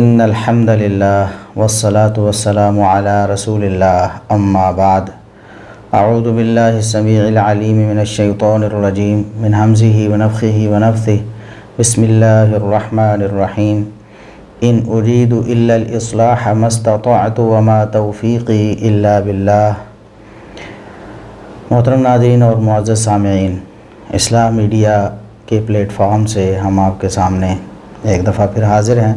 ان الحمد للہ والصلاة والسلام علی رسول اللہ اما بعد اعوذ باللہ السمیع العلیم من الشیطان الرجیم من ہمزہ ونفخہ ونفثہ بسم اللہ الرحمن الرحیم ان اريد الا الاصلاح ما استطعت وما توفیقی الا باللہ۔ محترم ناظرین اور معزز سامعین، اصلاح میڈیا کے پلیٹ فارم سے ہم آپ کے سامنے ایک دفعہ پھر حاضر ہیں۔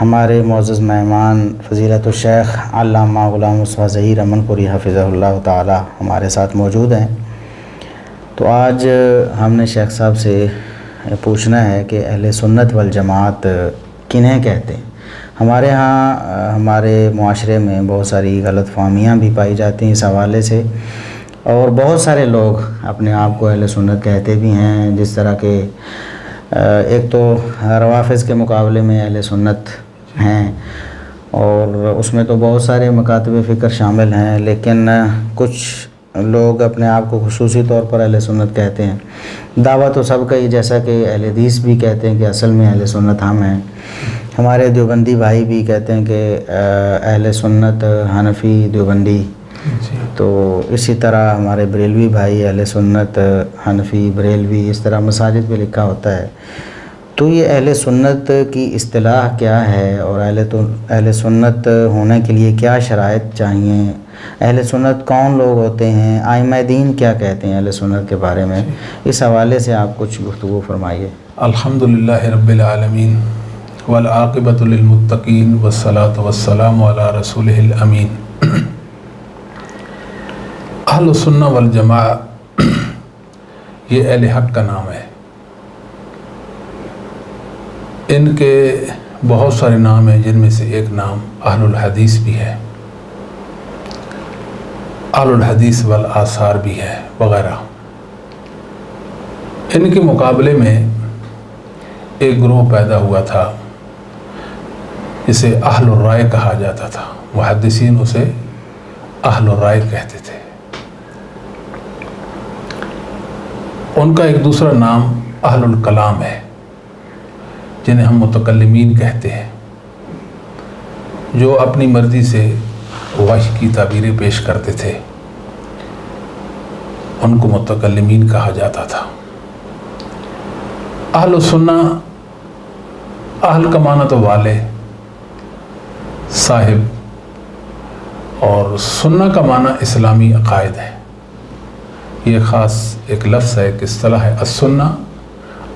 ہمارے معزز مہمان فضیلت الشیخ علامہ غلام مصطفیٰ ظہیر امن پوری حفظہ اللہ تعالی ہمارے ساتھ موجود ہیں۔ تو آج ہم نے شیخ صاحب سے پوچھنا ہے کہ اہل سنت والجماعت کنہیں کہتے ہیں۔ ہمارے ہاں ہمارے معاشرے میں بہت ساری غلط فہمیاں بھی پائی جاتی ہیں اس حوالے سے، اور بہت سارے لوگ اپنے آپ کو اہل سنت کہتے بھی ہیں، جس طرح کہ ایک تو روافض کے مقابلے میں اہل سنت ہیں، اور اس میں تو بہت سارے مکاتب فکر شامل ہیں، لیکن کچھ لوگ اپنے آپ کو خصوصی طور پر اہل سنت کہتے ہیں۔ دعویٰ تو سب کا ہی، جیسا کہ اہل حدیث بھی کہتے ہیں کہ اصل میں اہل سنت ہم ہیں، ہمارے دیوبندی بھائی بھی کہتے ہیں کہ اہل سنت حنفی دیوبندی، تو اسی طرح ہمارے بریلوی بھائی اہل سنت حنفی بریلوی، اس طرح مساجد پہ لکھا ہوتا ہے۔ تو یہ اہل سنت کی اصطلاح کیا ہے، اور اہل سنت ہونے کے لیے کیا شرائط چاہیے، اہل سنت کون لوگ ہوتے ہیں، ائمہ دین کیا کہتے ہیں اہل سنت کے بارے میں، اس حوالے سے آپ کچھ گفتگو فرمائیے۔ الحمدللہ رب العالمین والعاقبۃ للمتقین والصلاۃ والسلام علی رسولہ الامین۔ اہل سنہ والجماعہ یہ اہل حق کا نام ہے۔ ان کے بہت سارے نام ہیں، جن میں سے ایک نام اہل الحدیث بھی ہے، اہل الحدیث والآثار بھی ہے وغیرہ۔ ان کے مقابلے میں ایک گروہ پیدا ہوا تھا جسے اہل الرائے کہا جاتا تھا، محدثین اسے اہل الرائے کہتے تھے۔ ان کا ایک دوسرا نام اہل الکلام ہے، جنہیں ہم متکلمین کہتے ہیں، جو اپنی مرضی سے وحی کی تعبیریں پیش کرتے تھے، ان کو متکلمین کہا جاتا تھا۔ اہل سنہ، اہل کا معنی تو والے، صاحب، اور سنہ کا معنی اسلامی عقائد ہے۔ یہ خاص ایک لفظ ہے، ایک اصطلاح ہے، السنہ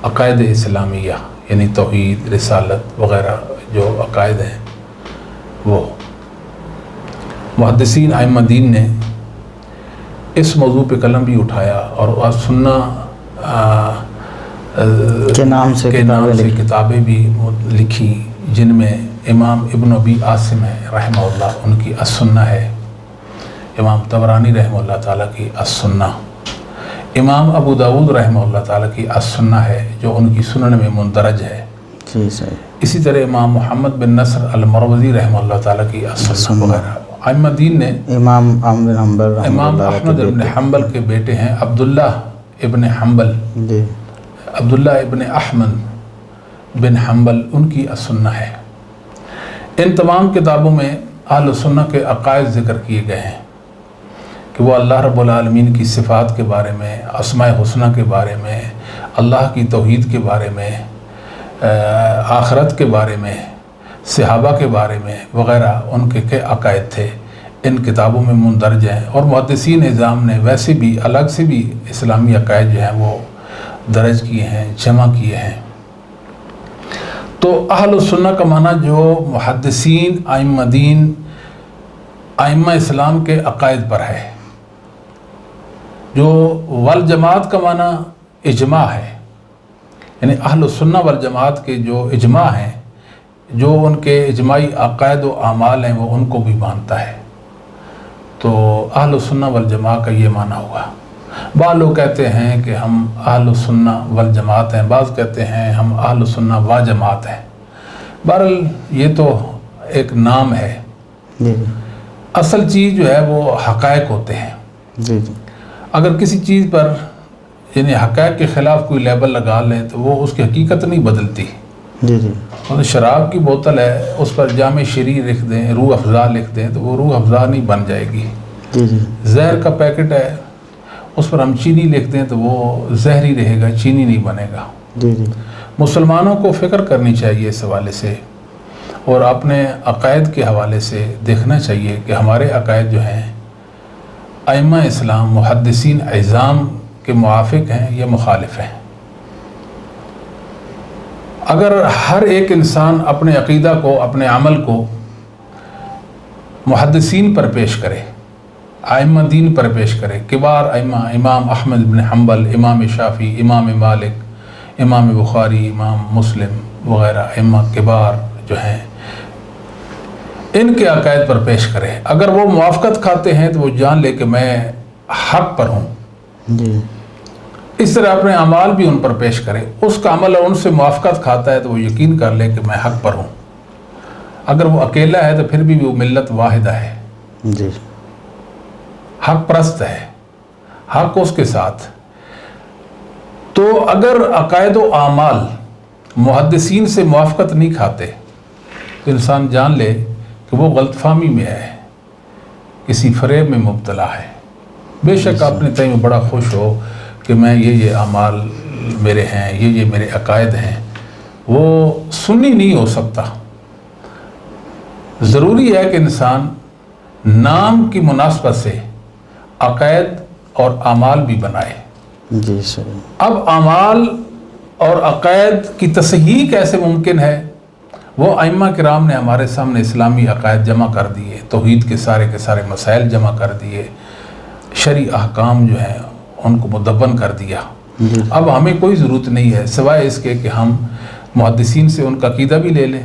عقائد اسلامیہ، یعنی توحید، رسالت وغیرہ جو عقائد ہیں وہ۔ محدثین ائمہ دین نے اس موضوع پہ قلم بھی اٹھایا اور سنہ کے نام سے کتابیں بھی لکھی، جن میں امام ابن ابی عاصم ہے رحمہ اللہ، ان کی السنہ ہے، امام طبرانی رحمہ اللہ تعالیٰ کی السنہ، امام ابو داود رحمہ اللہ تعالیٰ کی السنہ ہے جو ان کی سنن میں مندرج ہے۔ جی صحیح۔ اسی طرح امام محمد بن نصر المروزی رحمہ اللہ تعالیٰ کی السنہ وغیرہ۔ ائمہ دین نے امام احمد ابن حنبل کے بیٹے ہیں عبداللہ ابن حنبل، عبداللہ ابن احمد بن حنبل، ان کی السنہ ہے۔ ان تمام کتابوں میں اہل سنہ کے عقائد ذکر کیے گئے ہیں کہ وہ اللہ رب العالمین کی صفات کے بارے میں، اسماء حسنہ کے بارے میں، اللہ کی توحید کے بارے میں، آخرت کے بارے میں، صحابہ کے بارے میں وغیرہ، ان کے عقائد تھے، ان کتابوں میں مندرج ہیں۔ اور محدثین نظام نے ویسے بھی الگ سے بھی اسلامی عقائد جو ہیں وہ درج کیے ہیں، جمع کیے ہیں۔ تو اہل السنہ کا معنی جو محدثین، ائمہ دین، ائمہ اسلام کے عقائد پر ہے، جو والجماعت کا معنی اجماع ہے، یعنی اہل السنہ والجماعت کے جو اجماع ہیں، جو ان کے اجماعی عقائد و اعمال ہیں، وہ ان کو بھی مانتا ہے۔ تو اہل السنہ والجماعت کا یہ معنی ہوا۔ بعض لوگ کہتے ہیں کہ ہم اہل السنہ والجماعت ہیں، بعض کہتے ہیں ہم اہل السنہ و جماعت ہیں۔ بہرحال یہ تو ایک نام ہے، اصل چیز جو ہے وہ حقائق ہوتے ہیں۔ اگر کسی چیز پر یعنی حقائق کے خلاف کوئی لیبل لگا لیں تو وہ اس کی حقیقت نہیں بدلتی، جی جی اور شراب کی بوتل ہے اس پر جامع شیریں لکھ دیں، روح افزا لکھ دیں، تو وہ روح افزا نہیں بن جائے گی۔ جی جی زہر کا پیکٹ ہے اس پر ہم چینی لکھ دیں تو وہ زہر ہی رہے گا، چینی نہیں بنے گا۔ جی جی مسلمانوں کو فکر کرنی چاہیے اس حوالے سے، اور اپنے عقائد کے حوالے سے دیکھنا چاہیے کہ ہمارے عقائد جو ہیں ائمہ اسلام محدثین اعظام کے موافق ہیں یا مخالف ہیں۔ اگر ہر ایک انسان اپنے عقیدہ کو، اپنے عمل کو محدثین پر پیش کرے، ائمہ دین پر پیش کرے، کبار ائمہ امام احمد بن حنبل، امام شافعی، امام مالک، امام بخاری، امام مسلم وغیرہ ائمہ کبار جو ہیں ان کے عقائد پر پیش کرے، اگر وہ موافقت کھاتے ہیں تو وہ جان لے کہ میں حق پر ہوں۔ جی اس طرح اپنے اعمال بھی ان پر پیش کرے، اس کا عمل ان سے موافقت کھاتا ہے تو وہ یقین کر لے کہ میں حق پر ہوں۔ اگر وہ اکیلا ہے تو پھر بھی وہ ملت واحدہ ہے، جی حق پرست ہے، حق اس کے ساتھ۔ تو اگر عقائد و اعمال محدثین سے موافقت نہیں کھاتے تو انسان جان لے کہ وہ غلط فہمی میں ہے، کسی فریب میں مبتلا ہے۔ بے شک اپنے تئیں میں بڑا خوش ہو کہ میں یہ اعمال میرے ہیں، یہ میرے عقائد ہیں، وہ سنی نہیں ہو سکتا۔ ضروری ہے کہ انسان نام کی مناسبت سے عقائد اور اعمال بھی بنائے۔ جی صحیح۔ اب اعمال اور عقائد کی تصحیح کیسے ممکن ہے؟ وہ ائمہ کرام نے ہمارے سامنے اسلامی عقائد جمع کر دیے، توحید کے سارے مسائل جمع کر دیے، شرعی احکام جو ہیں ان کو مدون کر دیا۔ اب ہمیں کوئی ضرورت نہیں ہے سوائے اس کے کہ ہم محدثین سے ان کا عقیدہ بھی لے لیں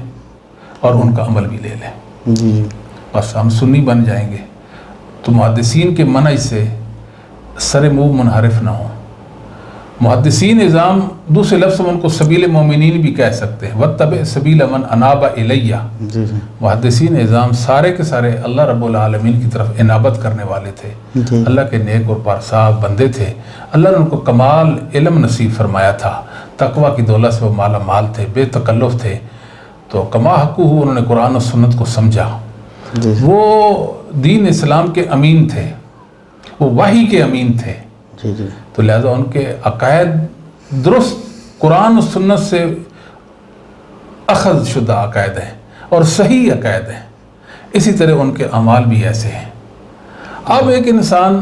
اور ان کا عمل بھی لے لیں، جی بس ہم سنی بن جائیں گے۔ تو محدثین کے منہج سے سر منہ منحرف نہ ہوں۔ محدثین نظام دوسرے لفظ میں ان کو سبیل مومنین بھی کہہ سکتے ہیں، وَاتَّبِعْ سَبِيلَ مَنْ أَنَابَ إِلَيَّ۔ جی جی محدثین نظام سارے کے سارے اللہ رب العالمین کی طرف انابت کرنے والے تھے، جی اللہ کے نیک اور پارساب بندے تھے۔ اللہ نے ان کو کمال علم نصیب فرمایا تھا، تقوی کی دولت سے وہ مالا مال تھے، بے تکلف تھے، تو کما حقوہ انہوں نے قرآن و سنت کو سمجھا۔ جی وہ دین اسلام کے امین تھے، وہ وحی کے امین تھے، جی جی تو لہذا ان کے عقائد درست قرآن و سنت سے اخذ شدہ عقائد ہیں اور صحیح عقائد ہیں۔ اسی طرح ان کے اعمال بھی ایسے ہیں۔ اب ایک انسان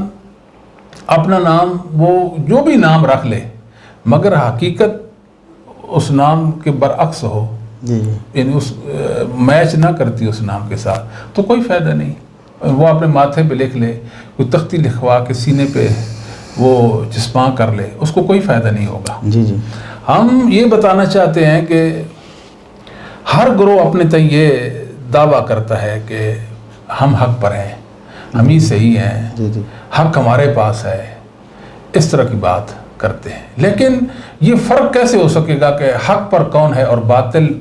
اپنا نام وہ جو بھی نام رکھ لے مگر حقیقت اس نام کے برعکس ہو، جی جی یعنی اس میچ نہ کرتی اس نام کے ساتھ، تو کوئی فائدہ نہیں۔ وہ اپنے ماتھے پہ لکھ لے، کوئی تختی لکھوا کے سینے پہ وہ چسپاں کر لے، اس کو کوئی فائدہ نہیں ہوگا۔ جی جی ہم یہ بتانا چاہتے ہیں کہ ہر گروہ اپنے تئیں یہ دعویٰ کرتا ہے کہ ہم حق پر ہیں، ہم ہی صحیح ہیں، جی جی حق ہمارے پاس ہے، اس طرح کی بات کرتے ہیں۔ لیکن یہ فرق کیسے ہو سکے گا کہ حق پر کون ہے اور باطل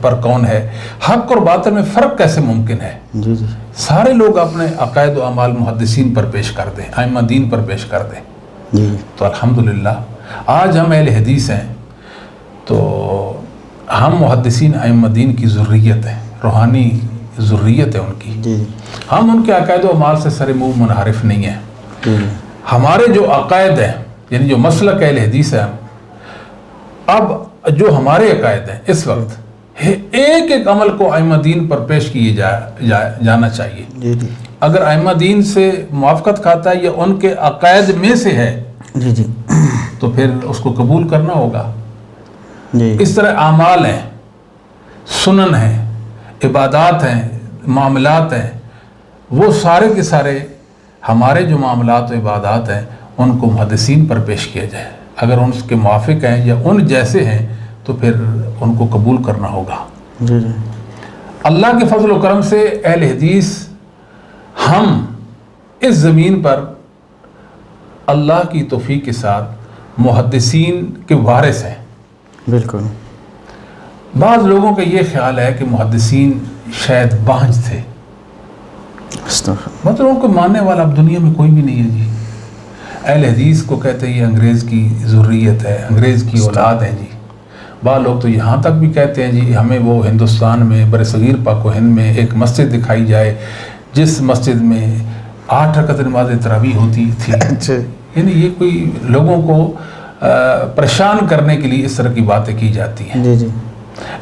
پر کون ہے؟ حق اور باطل میں فرق کیسے ممکن ہے؟ جی جی سارے لوگ اپنے عقائد و اعمال محدثین پر پیش کر دیں، ائمہ دین پر پیش کر دیں، جی تو الحمدللہ آج ہم اہل حدیث ہیں تو ہم محدثین ائمہ دین کی ذریت ہیں، روحانی ذریت ہے ان کی۔ جی ہم ان کے عقائد و اعمال سے سر منہ منحرف نہیں ہیں۔ جی ہمارے جو عقائد ہیں، یعنی جو مسلک اہل حدیث ہے، اب جو ہمارے عقائد ہیں اس وقت ایک ایک عمل کو ائمہ دین پر پیش کیے جانا چاہیے۔ جی جی اگر ائمہ دین سے موافقت کھاتا ہے یا ان کے عقائد میں سے ہے جی جی تو پھر اس کو قبول کرنا ہوگا۔ جی اس طرح اعمال ہیں، سنن ہیں، عبادات ہیں، معاملات ہیں، وہ سارے کے سارے ہمارے جو معاملات و عبادات ہیں ان کو محدثین پر پیش کیا جائے۔ اگر ان کے موافق ہیں یا ان جیسے ہیں تو پھر ان کو قبول کرنا ہوگا۔ جی جی اللہ کے فضل و کرم سے اہل حدیث ہم اس زمین پر اللہ کی توفیق کے ساتھ محدثین کے وارث ہیں۔ بالکل۔ بعض لوگوں کا یہ خیال ہے کہ محدثین شاید بانجھ تھے، استغفر۔ مطلب ان کو ماننے والا اب دنیا میں کوئی بھی نہیں ہے جی۔ اہل حدیث کو کہتے ہیں یہ انگریز کی ذریت ہے، انگریز کی اولاد ہے جی، بعض لوگ تو یہاں تک بھی کہتے ہیں جی ہمیں وہ ہندوستان میں برصغیر پاک و ہند میں ایک مسجد دکھائی جائے جس مسجد میں 8 رکعت نماز تراویح ہوتی تھی. یعنی یہ کوئی لوگوں کو پریشان کرنے کے لیے اس طرح کی باتیں کی جاتی ہیں. جی جی.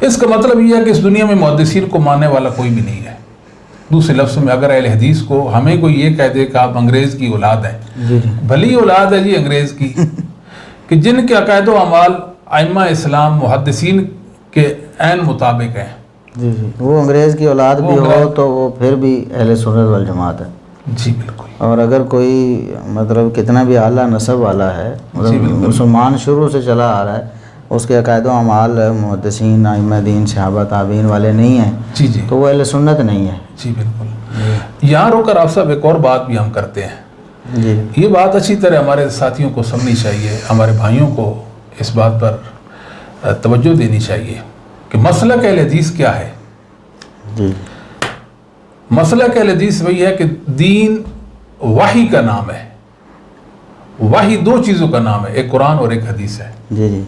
اس کا مطلب یہ ہے کہ اس دنیا میں محدثین کو ماننے والا کوئی بھی نہیں ہے. دوسرے لفظ میں اگر اہل حدیث کو ہمیں کوئی یہ کہہ دے کہ آپ انگریز کی اولاد ہیں، بھلی اولاد ہے جی انگریز کی، کہ جن کے عقائد و اعمال ائمہ اسلام محدثین کے عین مطابق ہیں. جی جی. وہ انگریز کی اولاد بھی ہو تو وہ پھر بھی اہل سنت والجماعت ہے. جی بالکل. اور اگر کوئی مطلب کتنا بھی اعلیٰ نسب والا ہے، مسلمان شروع سے چلا آ رہا ہے، اس کے عقائد و اعمال محدثین ائمہ دین صحابہ تابعین والے نہیں ہیں، جی جی، تو وہ اہل سنت نہیں ہے. جی بالکل. یہاں رو کر آپ صاحب ایک اور بات بھی ہم کرتے ہیں. جی. یہ بات اچھی طرح ہمارے ساتھیوں کو سمجھنی چاہیے، ہمارے بھائیوں کو اس بات پر توجہ دینی چاہیے کہ مسلک اہل حدیث کیا ہے. جی. مسلک اہل حدیث وہی ہے کہ دین وحی کا نام ہے. وحی 2 چیزوں کا نام ہے، ایک قرآن اور ایک حدیث ہے. جی جی.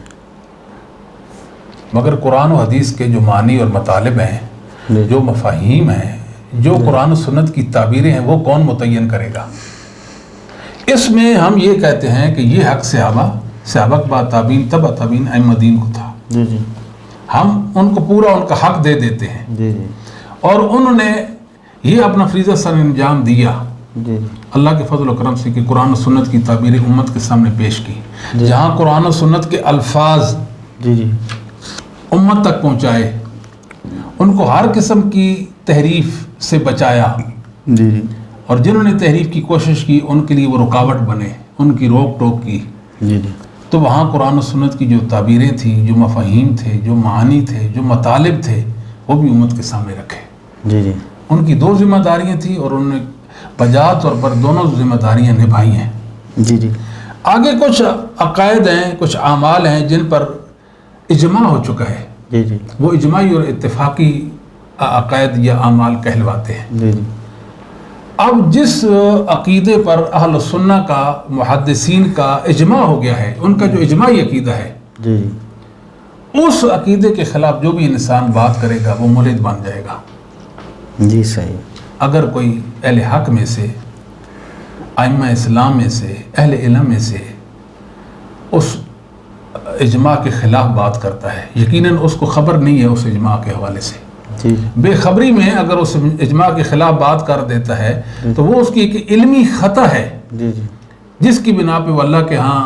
مگر قرآن و حدیث کے جو معنی اور مطالب ہیں، جو مفاہیم ہیں، جو قرآن و سنت کی تعبیریں ہیں، وہ کون متعین کرے گا؟ اس میں ہم یہ کہتے ہیں کہ یہ حق صحابہ کے بعد تابعین تبع تابعین ائمہ دین کو تھا. جی جی. ہم ان کو پورا ان کا حق دے دیتے ہیں. جی جی. اور انہوں نے یہ اپنا فریضہ سر انجام دیا جی. اللہ کے فضل و کرم سے کہ قرآن و سنت کی تعبیریں امت کے سامنے پیش کی. جہاں قرآن و سنت کے الفاظ جی جی امت تک پہنچائے، ان کو ہر قسم کی تحریف سے بچایا. جی جی. اور جنہوں نے تحریف کی کوشش کی ان کے لیے وہ رکاوٹ بنے، ان کی روک ٹوک کی. جی جی. تو وہاں قرآن و سنت کی جو تعبیریں تھیں، جو مفاہیم تھے، جو معانی تھے، جو مطالب تھے، وہ بھی امت کے سامنے رکھے. جی جی. ان کی 2 ذمہ داریاں تھیں اور انہوں نے بجا طور پر دونوں ذمہ داریاں نبھائی ہیں. جی جی. آگے کچھ عقائد ہیں، کچھ اعمال ہیں جن پر اجماع ہو چکا ہے. جی جی. وہ اجماعی اور اتفاقی عقائد یا اعمال کہلواتے ہیں. جی جی. اب جس عقیدے پر اہل سنہ کا، محدثین کا اجماع ہو گیا ہے، ان کا جو اجماعی عقیدہ ہے، جی جی. اس عقیدے کے خلاف جو بھی انسان بات کرے گا وہ ملحد بن جائے گا. جی صحیح. اگر کوئی اہل حق میں سے، ائمہ اسلام میں سے، اہل علم میں سے اس اجماع کے خلاف بات کرتا ہے، یقیناً اس کو خبر نہیں ہے اس اجماع کے حوالے سے. جی. بے خبری میں اگر اس اجماع کے خلاف بات کر دیتا ہے تو وہ اس کی ایک علمی خطا ہے. جی جی. جس کی بنا پہ اللہ کے ہاں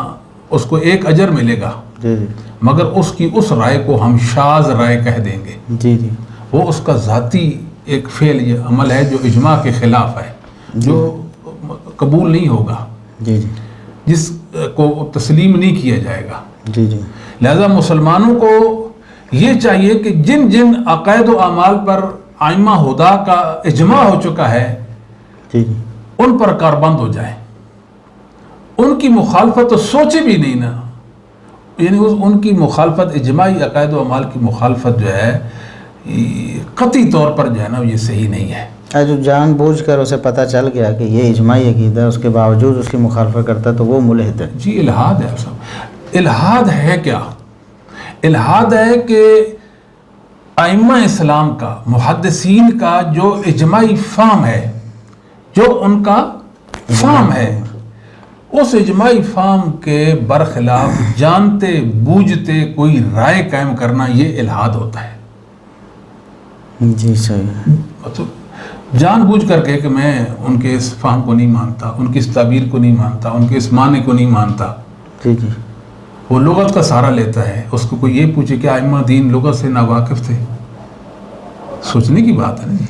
اس کو ایک اجر ملے گا، جی جی. مگر اس کی اس رائے کو ہم شاذ رائے کہہ دیں گے. جی جی. وہ اس کا ذاتی ایک فعل یا عمل ہے جو اجماع کے خلاف ہے، جو قبول نہیں ہوگا. جی جی. جس کو تسلیم نہیں کیا جائے گا. جی جی. لہذا مسلمانوں کو یہ چاہیے کہ جن جن عقائد و اعمال پر ائمہ ہدا کا اجماع ہو چکا ہے، جی جی. ان پر کاربند ہو جائیں. ان کی مخالفت تو سوچے بھی نہیں نا، یعنی ان کی مخالفت، اجماعی عقائد و اعمال کی مخالفت جو ہے قطعی طور پر جو ہے نا یہ صحیح نہیں ہے. جو جان بوجھ کر اسے پتہ چل گیا کہ یہ اجماعی عقیدہ ہے، اس کے باوجود اس کی مخالفت کرتا ہے تو وہ ملحد ہے. جی الحاد ہے. صاحب الحاد ہے کیا؟ الحاد ہے کہ ائمہ اسلام کا، محدثین کا جو اجماعی فہم ہے، جو ان کا فہم ہے، اس اجماعی فہم کے برخلاف جانتے بوجھتے کوئی رائے قائم کرنا یہ الحاد ہوتا ہے. جی صحیح. مطلب جان بوجھ کر کے کہ میں ان کے اس فہم کو نہیں مانتا، ان کی اس تعبیر کو نہیں مانتا، ان کے اس معنی کو نہیں مانتا. جی جی. وہ لغت کا سہارا لیتا ہے. اس کو کوئی یہ پوچھے کہ ائمہ دین لغت سے ناواقف تھے، سوچنے کی بات ہے نا جی.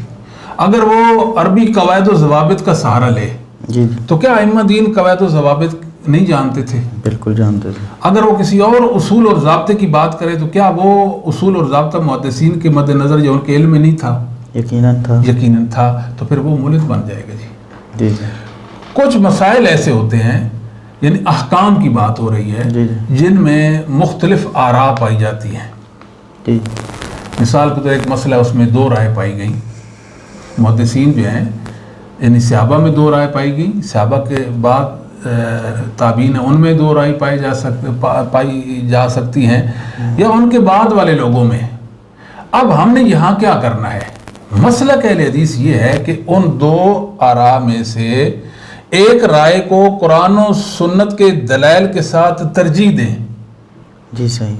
اگر وہ عربی قواعد و ضوابط کا سہارا لے جی تو کیا ائمہ دین قواعد و ضوابط نہیں جانتے تھے؟ بالکل جانتے تھے. اگر وہ کسی اور اصول اور ضابطے کی بات کرے تو کیا وہ اصول اور ضابطہ محدثین کے مد نظر یا ان کے علم میں نہیں تھا؟ یقیناً تھا. یقیناً تھا. تو پھر وہ ملحد بن جائے گا جی. جی جی. کچھ مسائل ایسے ہوتے ہیں، یعنی احکام کی بات ہو رہی ہے، جی جن میں مختلف آراء پائی جاتی ہیں. جی. مثال کے طور ایک مسئلہ ہے، اس میں 2 رائے پائی گئیں. محدثین جو ہیں، یعنی صحابہ میں 2 رائے پائی گئیں، صحابہ کے بعد تابعین ہیں ان میں دو رائے پائی جا سکتی ہیں یا ان کے بعد والے لوگوں میں۔ اب ہم نے یہاں کیا کرنا ہے؟ مسلک اہل حدیث یہ ہے کہ ان دو آراء میں سے ایک رائے کو قرآن و سنت کے دلائل کے ساتھ ترجیح دیں۔ جی صحیح،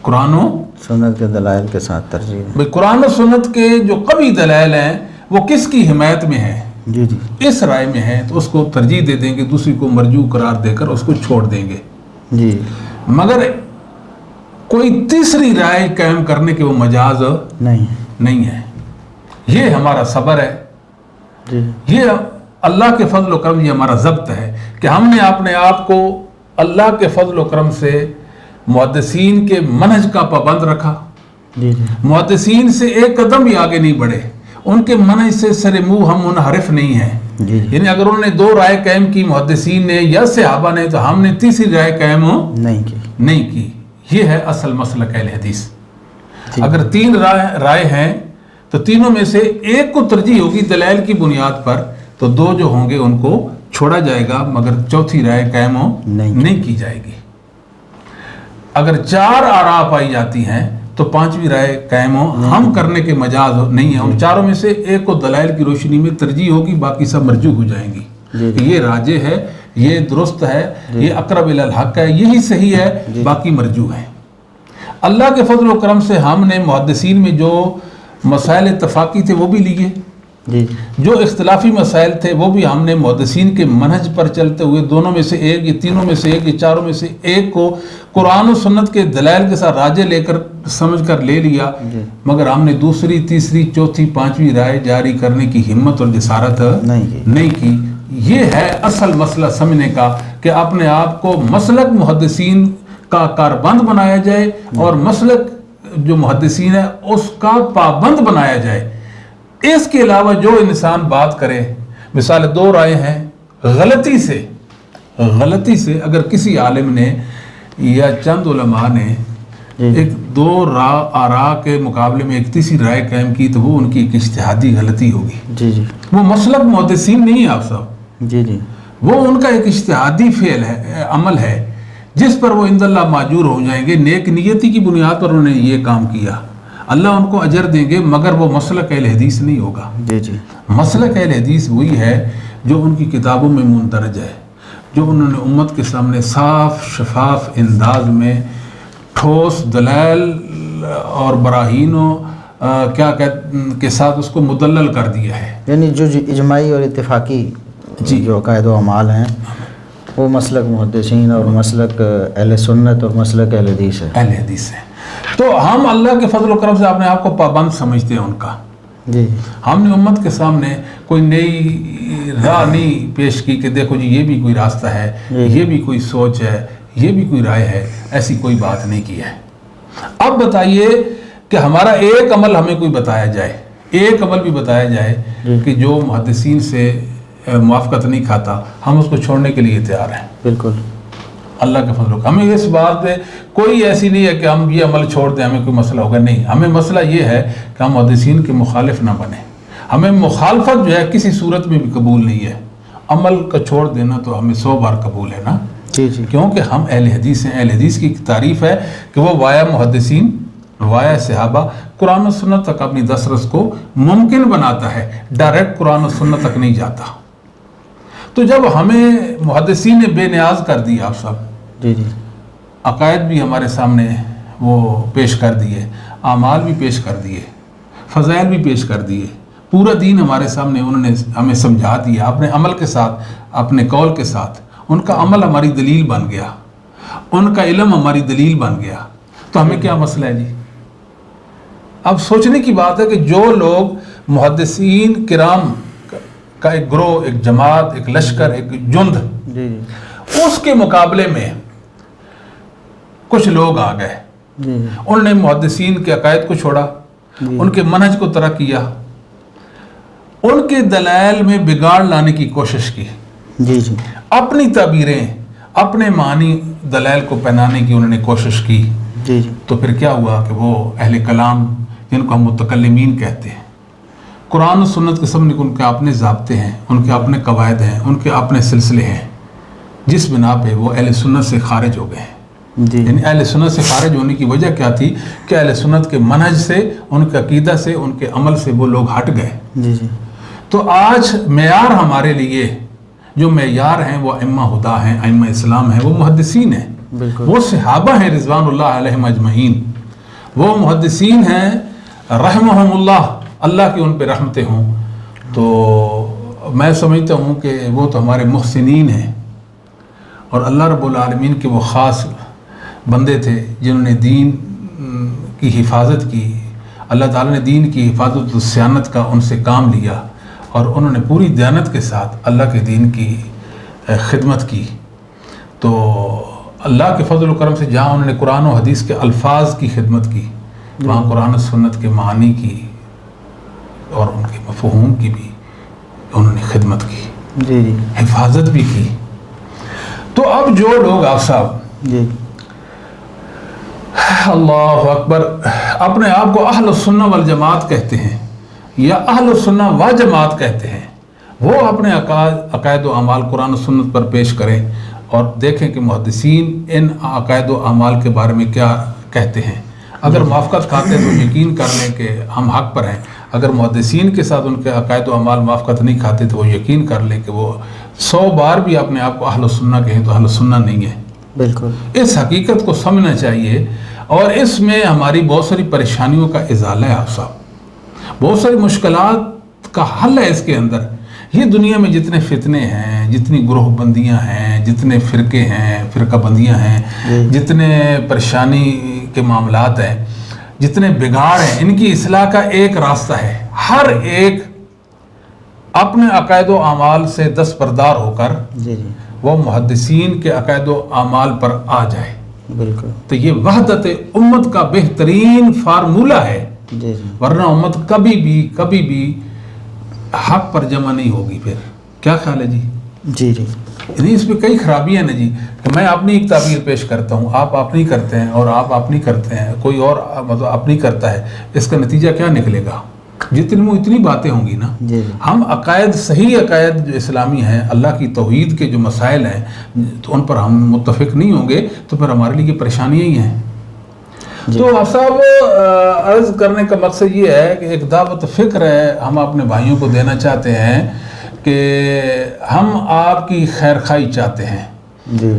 قرآن و سنت کے دلائل کے ساتھ ترجیح دیں۔ بھئی قرآن و سنت کے جو قوی دلائل ہیں وہ کس کی حمایت میں ہیں؟ جی جی، اس رائے میں ہے تو اس کو ترجیح دے دیں گے، دوسری کو مرجوع قرار دے کر اس کو چھوڑ دیں گے۔ جی مگر کوئی تیسری رائے قائم کرنے کے وہ مجاز نہیں ہے۔ یہ ہمارا صبر ہے، جی یہ اللہ کے فضل و کرم، یہ ہمارا ضبط ہے کہ ہم نے اپنے آپ کو اللہ کے فضل و کرم سے محدثین کے منہج کا پابند رکھا، جی جی، محدثین سے ایک قدم بھی آگے نہیں بڑھے، ان کے منہج سے سر منہ ہم منحرف نہیں ہیں۔ جی جی، یعنی اگر انہوں نے دو رائے قائم کی محدثین نے یا صحابہ نے تو ہم نے تیسری رائے قائم نہیں کی۔ یہ ہے اصل مسلک اہل حدیث۔ اگر تین رائے ہیں تو تینوں میں سے ایک کو ترجیح ہوگی دلائل کی بنیاد پر، تو دو جو ہوں گے ان کو چھوڑا جائے گا، مگر چوتھی رائے قائم نہیں کی جائے گی۔ اگر چار آراء پائی جاتی ہیں تو پانچویں رائے قائم ہم کرنے کے مجاز نہیں ہے۔ ان چاروں میں سے ایک کو دلائل کی روشنی میں ترجیح ہوگی، باقی سب مرجوع ہو جائیں گی۔ یہ راجح ہے، یہ درست ہے، یہ اقرب الی الحق ہے، یہی صحیح ہے، باقی مرجوع ہے۔ اللہ کے فضل و کرم سے ہم نے محدثین میں جو مسائل اتفاقی تھے وہ بھی لیے، جو اختلافی مسائل تھے وہ بھی ہم نے محدثین کے منہج پر چلتے ہوئے دونوں میں سے ایک، یہ تینوں میں سے ایک، یہ چاروں میں سے ایک کو قرآن و سنت کے دلائل کے ساتھ راجح لے کر سمجھ کر لے لیا، مگر ہم نے دوسری، تیسری، چوتھی، پانچویں رائے جاری کرنے کی ہمت اور جسارت نہیں کی۔ یہ ہے اصل مسئلہ سمجھنے کا کہ اپنے آپ کو مسلک محدثین کا کاربند بنایا جائے اور مسلک جو محدثین ہے اس کا پابند بنایا جائے۔ اس کے علاوہ جو انسان بات کرے، مثال دو رائے ہیں، غلطی سے اگر کسی عالم نے یا چند علماء نے ایک دو آراء کے مقابلے میں ایک تیسری رائے قائم کی تو وہ ان کی ایک اجتہادی غلطی ہوگی۔ جی جی، وہ مسلک محدثین نہیں ہے آپ صاحب، جی جی، وہ ان کا ایک اجتہادی فعل ہے، عمل ہے، جس پر وہ عند اللہ ماجور ہو جائیں گے۔ نیک نیتی کی بنیاد پر انہوں نے یہ کام کیا، اللہ ان کو اجر دیں گے، مگر وہ مسلک اہل حدیث نہیں ہوگا۔ جی جی، مسلک اہل حدیث وہی ہے جو ان کی کتابوں میں مندرج ہے، جو انہوں نے امت کے سامنے صاف شفاف انداز میں ٹھوس دلائل اور براہینوں کے ساتھ اس کو مدلل کر دیا ہے۔ یعنی جو اجماعی اور اتفاقی جو عقائد و اعمال ہیں وہ مسلک محدثین اور مسلک اہل سنت اور مسلک اہل حدیث ہے۔ اہل حدیث ہے، تو ہم اللہ کے فضل و کرم سے اپنے آپ کو پابند سمجھتے ہیں ان کا۔ جی، ہم نے امت کے سامنے کوئی نئی راہ نہیں پیش کی کہ دیکھو جی یہ بھی کوئی راستہ ہے، یہ بھی کوئی سوچ ہے، یہ بھی کوئی رائے ہے، ایسی کوئی بات نہیں کی ہے۔ اب بتائیے کہ ہمارا ایک عمل ہمیں کوئی بتایا جائے، ایک عمل بھی بتایا جائے کہ جو محدثین سے موافقت نہیں کھاتا، ہم اس کو چھوڑنے کے لیے تیار ہیں۔ بالکل، اللہ کے فضل و کرم، ہمیں اس بات پہ کوئی ایسی نہیں ہے کہ ہم یہ عمل چھوڑ دیں ہمیں کوئی مسئلہ ہوگا، نہیں، ہمیں مسئلہ یہ ہے کہ ہم محدثین کے مخالف نہ بنیں۔ ہمیں مخالفت جو ہے کسی صورت میں بھی قبول نہیں ہے، عمل کا چھوڑ دینا تو ہمیں 100 بار قبول ہے نا، جی جی، کیونکہ ہم اہل حدیث ہیں۔ اہل حدیث کی تعریف ہے کہ وہ وایا محدثین، وایا صحابہ، قرآن و سنت تک اپنی دسترس کو ممکن بناتا ہے، ڈائریکٹ قرآن و سنت تک نہیں جاتا۔ تو جب ہمیں محدثین نے بے نیاز کر دی، آپ سب جی جی، عقائد بھی ہمارے سامنے وہ پیش کر دیے، اعمال بھی پیش کر دیے، فضائل بھی پیش کر دیے، پورا دین ہمارے سامنے انہوں نے ہمیں سمجھا دیا اپنے عمل کے ساتھ، اپنے قول کے ساتھ۔ ان کا عمل ہماری دلیل بن گیا، ان کا علم ہماری دلیل بن گیا، تو ہمیں کیا مسئلہ ہے جی؟ اب سوچنے کی بات ہے کہ جو لوگ محدثین کرام کا ایک گروہ، ایک جماعت، ایک لشکر، ایک جند، جی جی، اس کے مقابلے میں کچھ لوگ آ گئے، جی جی، انہوں نے محدثین کے عقائد کو چھوڑا، ان کے منہج کو ترک کیا، ان کے دلائل میں بگاڑ لانے کی کوشش کی، جی جی، اپنی تعبیریں، اپنے معنی دلائل کو پہنانے کی انہوں نے کوشش کی۔ جی جی، تو پھر کیا ہوا کہ وہ اہل کلام جن کو ہم متکلمین کہتے ہیں، قرآن و سنت کے سب ان کے اپنے ضابطے ہیں، ان کے اپنے قواعد ہیں، ان کے اپنے سلسلے ہیں، جس بنا پہ وہ اہل سنت سے خارج ہو گئے ہیں. جی یعنی اہل سنت سے خارج ہونے کی وجہ کیا تھی کہ اہل سنت کے منہج سے، ان کے عقیدہ سے، ان کے عمل سے وہ لوگ ہٹ گئے. جی جی تو آج معیار ہمارے لیے جو معیار ہیں وہ ائمہ ہدا ہیں، ائمہ اسلام ہیں، وہ محدثین ہیں، بالکل. وہ صحابہ ہیں رضوان اللہ علیہم اجمعین، وہ محدثین ہیں رحمہم اللہ، اللہ کی ان پہ رحمتیں ہوں. تو میں سمجھتا ہوں کہ وہ تو ہمارے محسنین ہیں، اور اللہ رب العالمین کے وہ خاص بندے تھے جنہوں نے دین کی حفاظت کی. اللہ تعالیٰ نے دین کی حفاظت و صیانت کا ان سے کام لیا، اور انہوں نے پوری دیانت کے ساتھ اللہ کے دین کی خدمت کی. تو اللہ کے فضل و کرم سے جہاں انہوں نے قرآن و حدیث کے الفاظ کی خدمت کی، وہاں قرآن و سنت کے معانی کی اور ان کے مفہوم کی بھی انہوں نے خدمت کی، جی جی حفاظت بھی کی. تو اب جو لوگ آپ صاحب جی اللہ اکبر اپنے آپ کو اہل السنہ والجماعت کہتے ہیں یا اہل السنہ و جماعت کہتے ہیں، وہ اپنے عقائد و اعمال قرآن و سنت پر پیش کریں اور دیکھیں کہ محدثین ان عقائد و اعمال کے بارے میں کیا کہتے ہیں. اگر موافقت کھاتے ہیں تو یقین کر لیں کہ ہم حق پر ہیں. اگر محدثین کے ساتھ ان کے عقائد و اعمال موافقت نہیں کھاتے تو وہ یقین کر لیں کہ وہ 100 بار بھی اپنے آپ کو اہل السنہ کہیں تو اہل السنہ نہیں ہے. بالکل. اس حقیقت کو سمجھنا چاہیے، اور اس میں ہماری بہت ساری پریشانیوں کا ازالہ ہے آپ صاحب، بہت ساری مشکلات کا حل ہے اس کے اندر. یہ دنیا میں جتنے فتنے ہیں، جتنی گروہ بندیاں ہیں، جتنے فرقے ہیں، فرقہ بندیاں ہیں، جتنے پریشانی کے معاملات ہیں، جتنے بگاڑ ہیں، ان کی اصلاح کا ایک راستہ ہے. ہر ایک اپنے عقائد و اعمال سے دستبردار ہو کر جی جی وہ محدثین کے عقائد و اعمال پر آ جائے. بالکل. تو یہ وحدت امت کا بہترین فارمولہ ہے، جی جی ورنہ امت کبھی بھی حق پر جمع نہیں ہوگی. پھر کیا خیال ہے جی؟ جی جی یعنی اس میں کئی خرابیاں ہیں نا جی، کہ میں اپنی ایک تعبیر پیش کرتا ہوں، آپ اپنی کرتے ہیں، اور آپ اپنی کرتے ہیں، کوئی اور مطلب اپنی کرتا ہے. اس کا نتیجہ کیا نکلے گا؟ جتنی اتنی باتیں ہوں گی نا. جی جی ہم عقائد، صحیح عقائد جو اسلامی ہیں، اللہ کی توحید کے جو مسائل ہیں، تو ان پر ہم متفق نہیں ہوں گے تو پھر ہمارے لیے پریشانیاں ہی ہیں. تو آپ صاحب عرض کرنے کا مقصد یہ ہے کہ ایک دعوت فکر ہے ہم اپنے بھائیوں کو دینا چاہتے ہیں کہ ہم آپ کی خیر خواہی چاہتے ہیں. جی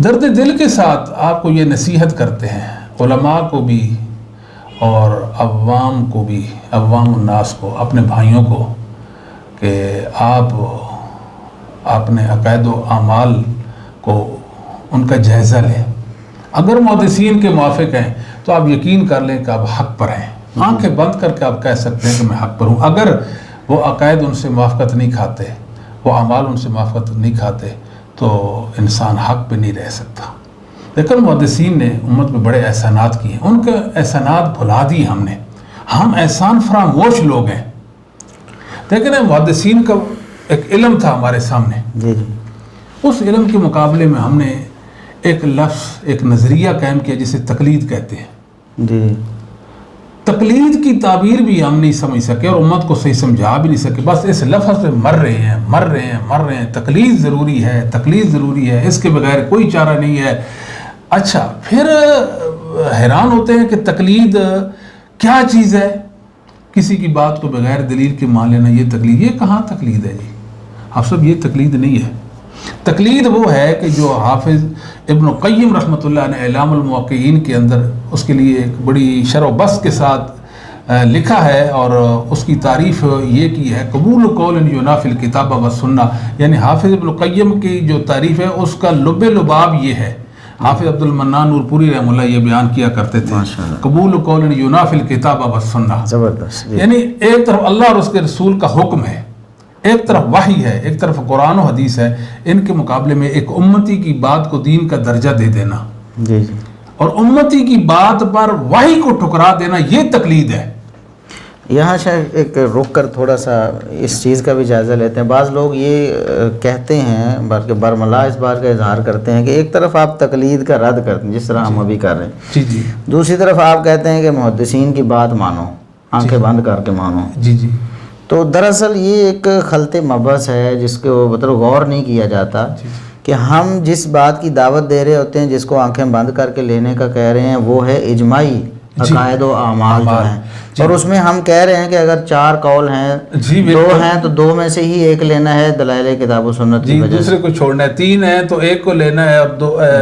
درد دل کے ساتھ آپ کو یہ نصیحت کرتے ہیں، علماء کو بھی اور عوام کو بھی، عوام الناس کو، اپنے بھائیوں کو، کہ آپ اپنے عقائد و اعمال کو ان کا جائزہ لیں. اگر محدثین کے موافق ہیں تو آپ یقین کر لیں کہ آپ حق پر ہیں. آنکھیں بند کر کے آپ کہہ سکتے ہیں کہ میں حق پر ہوں. اگر وہ عقائد ان سے موافقت نہیں کھاتے، وہ اعمال ان سے موافقت نہیں کھاتے، تو انسان حق پہ نہیں رہ سکتا. لیکن محدثین نے امت میں بڑے احسانات کیے، ان کے احسانات بھلا دیے ہم نے. ہم احسان فراموش لوگ ہیں. لیکن محدثین کا ایک علم تھا ہمارے سامنے، جی جی اس علم کے مقابلے میں ہم نے ایک لفظ، ایک نظریہ قائم کیا جسے تقلید کہتے ہیں. جی تقلید کی تعبیر بھی ہم نہیں سمجھ سکے اور امت کو صحیح سمجھا بھی نہیں سکے. بس اس لفظ پہ مر رہے ہیں. تقلید ضروری ہے، تقلید ضروری ہے، اس کے بغیر کوئی چارہ نہیں ہے. اچھا، پھر حیران ہوتے ہیں کہ تقلید کیا چیز ہے؟ کسی کی بات کو بغیر دلیل کے مان لینا، یہ تقلید. یہ کہاں تقلید ہے جی؟ آپ سب، یہ تقلید نہیں ہے. تقلید وہ ہے کہ جو حافظ ابن قیم رحمۃ اللہ نے اعلام الموقعین کے اندر اس کے لیے ایک بڑی شرح و بسط کے ساتھ لکھا ہے، اور اس کی تعریف یہ کی ہے، قبول قول ینافی الکتاب والسنہ. یعنی حافظ ابن قیم کی جو تعریف ہے اس کا لب لباب یہ ہے. حافظ عبد المنان نور پوری رحمہ اللہ یہ بیان کیا کرتے تھے، قبول قول ینافی الکتاب والسنہ. زبردست. یعنی ایک طرف اللہ اور اس کے رسول کا حکم ہے، ایک طرف وحی ہے، ایک طرف قرآن و حدیث ہے. ان کے مقابلے میں ایک امتی کی بات کو دین کا درجہ دے دینا، جی جی اور امتی کی بات پر وحی کو ٹھکرا دینا، یہ تقلید ہے. یہاں شاید ایک رک کر تھوڑا سا اس چیز کا بھی جائزہ لیتے ہیں. بعض لوگ یہ کہتے ہیں، بلکہ برملا اس بات کا اظہار کرتے ہیں کہ ایک طرف آپ تقلید کا رد کرتے ہیں جس طرح ہم ابھی کر رہے ہیں، جی جی، دوسری طرف آپ کہتے ہیں کہ محدثین کی بات مانو، آنکھیں بند کر کے مانو. جی جی تو دراصل یہ ایک خلط مبحث ہے جس کو مطلب غور نہیں کیا جاتا کہ ہم جس بات کی دعوت دے رہے ہوتے ہیں، جس کو آنکھیں بند کر کے لینے کا کہہ رہے ہیں، وہ ہے اجماعی عقائد و اعمال جو ہیں، اور اس میں ہم کہہ رہے ہیں کہ اگر 4 قول ہیں، 2 ہیں تو 2 میں سے ہی ایک لینا ہے دلائل کتاب و سنت کی وجہ سے، دوسرے کو چھوڑنا ہے، 3 ہیں تو ایک کو لینا ہے اور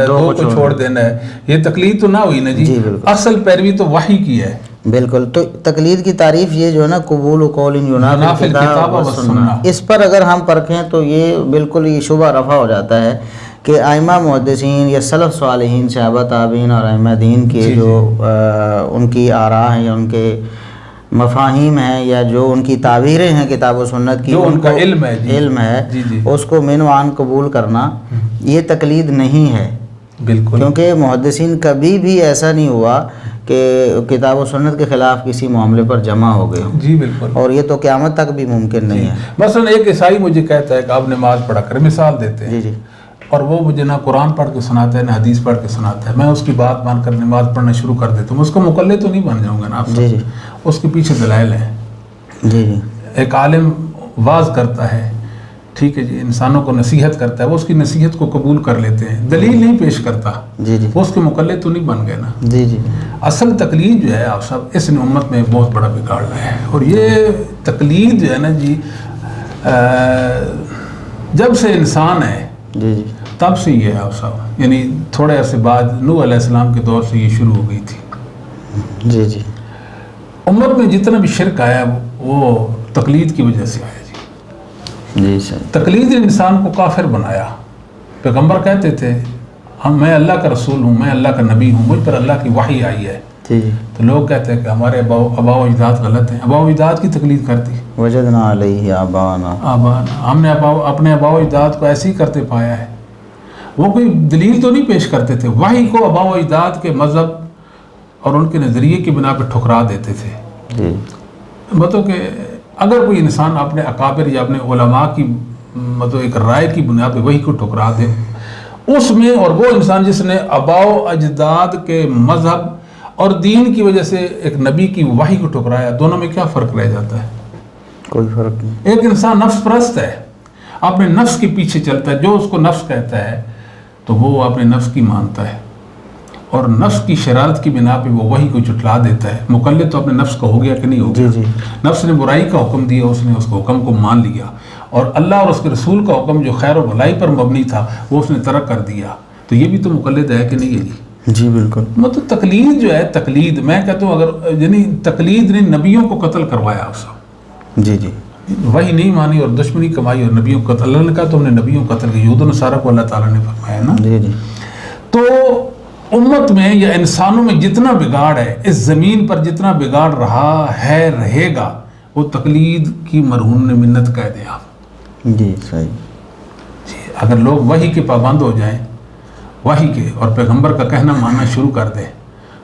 2 کو چھوڑ دینا ہے. یہ تقلید تو نہ ہوئی نا جی، اصل پیروی تو وحی کی ہے. بالکل. تو تقلید کی تعریف یہ جو ہے نا، قبول قول ینافی الکتاب و سنت، اس پر اگر ہم پرکھیں تو یہ بالکل یہ شبہ رفع ہو جاتا ہے کہ ائمہ محدثین یا سلف صالحین، صحابہ تابعین اور ائمہ دین کے جو ان کی آراء ہیں یا ان کے مفاہیم ہیں یا جو ان کی تعبیریں ہیں کتاب و سنت کی، جو ان کا علم ہے اس کو من وعن قبول کرنا یہ تقلید نہیں ہے. بالکل. کیونکہ محدثین کبھی بھی ایسا نہیں ہوا کہ کتاب و سنت کے خلاف کسی معاملے پر جمع ہو گئے ہوں. جی بالکل. اور یہ تو قیامت تک بھی ممکن نہیں ہے. مثلا ایک عیسائی مجھے کہتا ہے کہ آپ نماز پڑھا کر، مثال دیتے ہیں، اور وہ مجھے نہ قرآن پڑھ کے سناتا ہے نہ حدیث پڑھ کے سناتا ہے، میں اس کی بات مان کر نماز پڑھنا شروع کر دیتا ہوں، اس کو مقلد تو نہیں بن جاؤں گا نا آپ. اس کے پیچھے دلائل ہیں. ایک عالم واعظ کرتا ہے، ٹھیک ہے جی، انسانوں کو نصیحت کرتا ہے، وہ اس کی نصیحت کو قبول کر لیتے ہیں، دلیل نہیں پیش کرتا، وہ اس کے مقلد تو نہیں بن گئے نا. اصل تقلید جو ہے آپ سب اس امت میں بہت بڑا بگاڑ رہا ہے. اور یہ تقلید جو ہے نا جی، جب سے انسان ہے تب سے یہ ہے آپ صاحب، یعنی تھوڑے عرصے بعد نوح علیہ السلام کے دور سے یہ شروع ہو گئی تھی. امت میں جتنا بھی شرک آیا وہ تقلید کی وجہ سے آیا جی. تقلید نے انسان کو کافر بنایا. پیغمبر کہتے تھے میں اللہ کا رسول ہوں، میں اللہ کا نبی ہوں، مجھ پر اللہ کی وحی آئی ہے. تو لوگ کہتے ہیں کہ ہمارے آبا و اجداد غلط ہیں، آبا و اجداد کی تقلید کرتی. وجدنا علیہ آبانا، ہم نے اپنے آبا و اجداد کو ایسے ہی کرتے پایا ہے. وہ کوئی دلیل تو نہیں پیش کرتے تھے، وحی کو آبا و اجداد کے مذہب اور ان کے نظریے کی بنا پہ ٹھکرا دیتے تھے. مطلب کہ اگر کوئی انسان اپنے اکابر یا اپنے علماء کی مطلب ایک رائے کی بنا پہ وحی کو ٹھکرا دے اس میں، اور وہ انسان جس نے آبا و اجداد کے مذہب اور دین کی وجہ سے ایک نبی کی وحی کو ٹھکرایا، دونوں میں کیا فرق رہ جاتا ہے؟ کوئی فرق نہیں. ایک انسان نفس پرست ہے، اپنے نفس کے پیچھے چلتا ہے، جو اس کو نفس کہتا ہے تو وہ اپنے نفس کی مانتا ہے، اور نفس کی شرارت کی بنا پہ وہ وحی کو جھٹلا دیتا ہے. مقلد تو اپنے نفس کا ہو گیا کہ نہیں ہو گیا؟ نفس نے برائی کا حکم دیا، اس نے اس کو حکم کو مان لیا، اور اللہ اور اس کے رسول کا حکم جو خیر و بھلائی پر مبنی تھا وہ اس نے ترک کر دیا. تو یہ بھی تو مقلد ہے کہ نہیں ہے جی؟ جی بالکل. مطلب تقلید جو ہے، تقلید میں کہتا ہوں اگر یعنی تقلید نے نبیوں کو قتل کروایا آپ صاحب. وہی نہیں مانی اور دشمنی کمائی اور نبیوں کو قتل. اللہ نے کہا تم نے نبیوں کو قتل کیا، یہود و نصارہ کو اللہ تعالیٰ نے فرمایا نا. تو امت میں یا انسانوں میں جتنا بگاڑ ہے، اس زمین پر جتنا بگاڑ رہا ہے رہے گا، وہ تقلید کی مرہون نے منت کہہ دیں آپ. جی صحیح. جی اگر لوگ وحی کے پابند ہو جائیں، وحی کے اور پیغمبر کا کہنا ماننا شروع کر دیں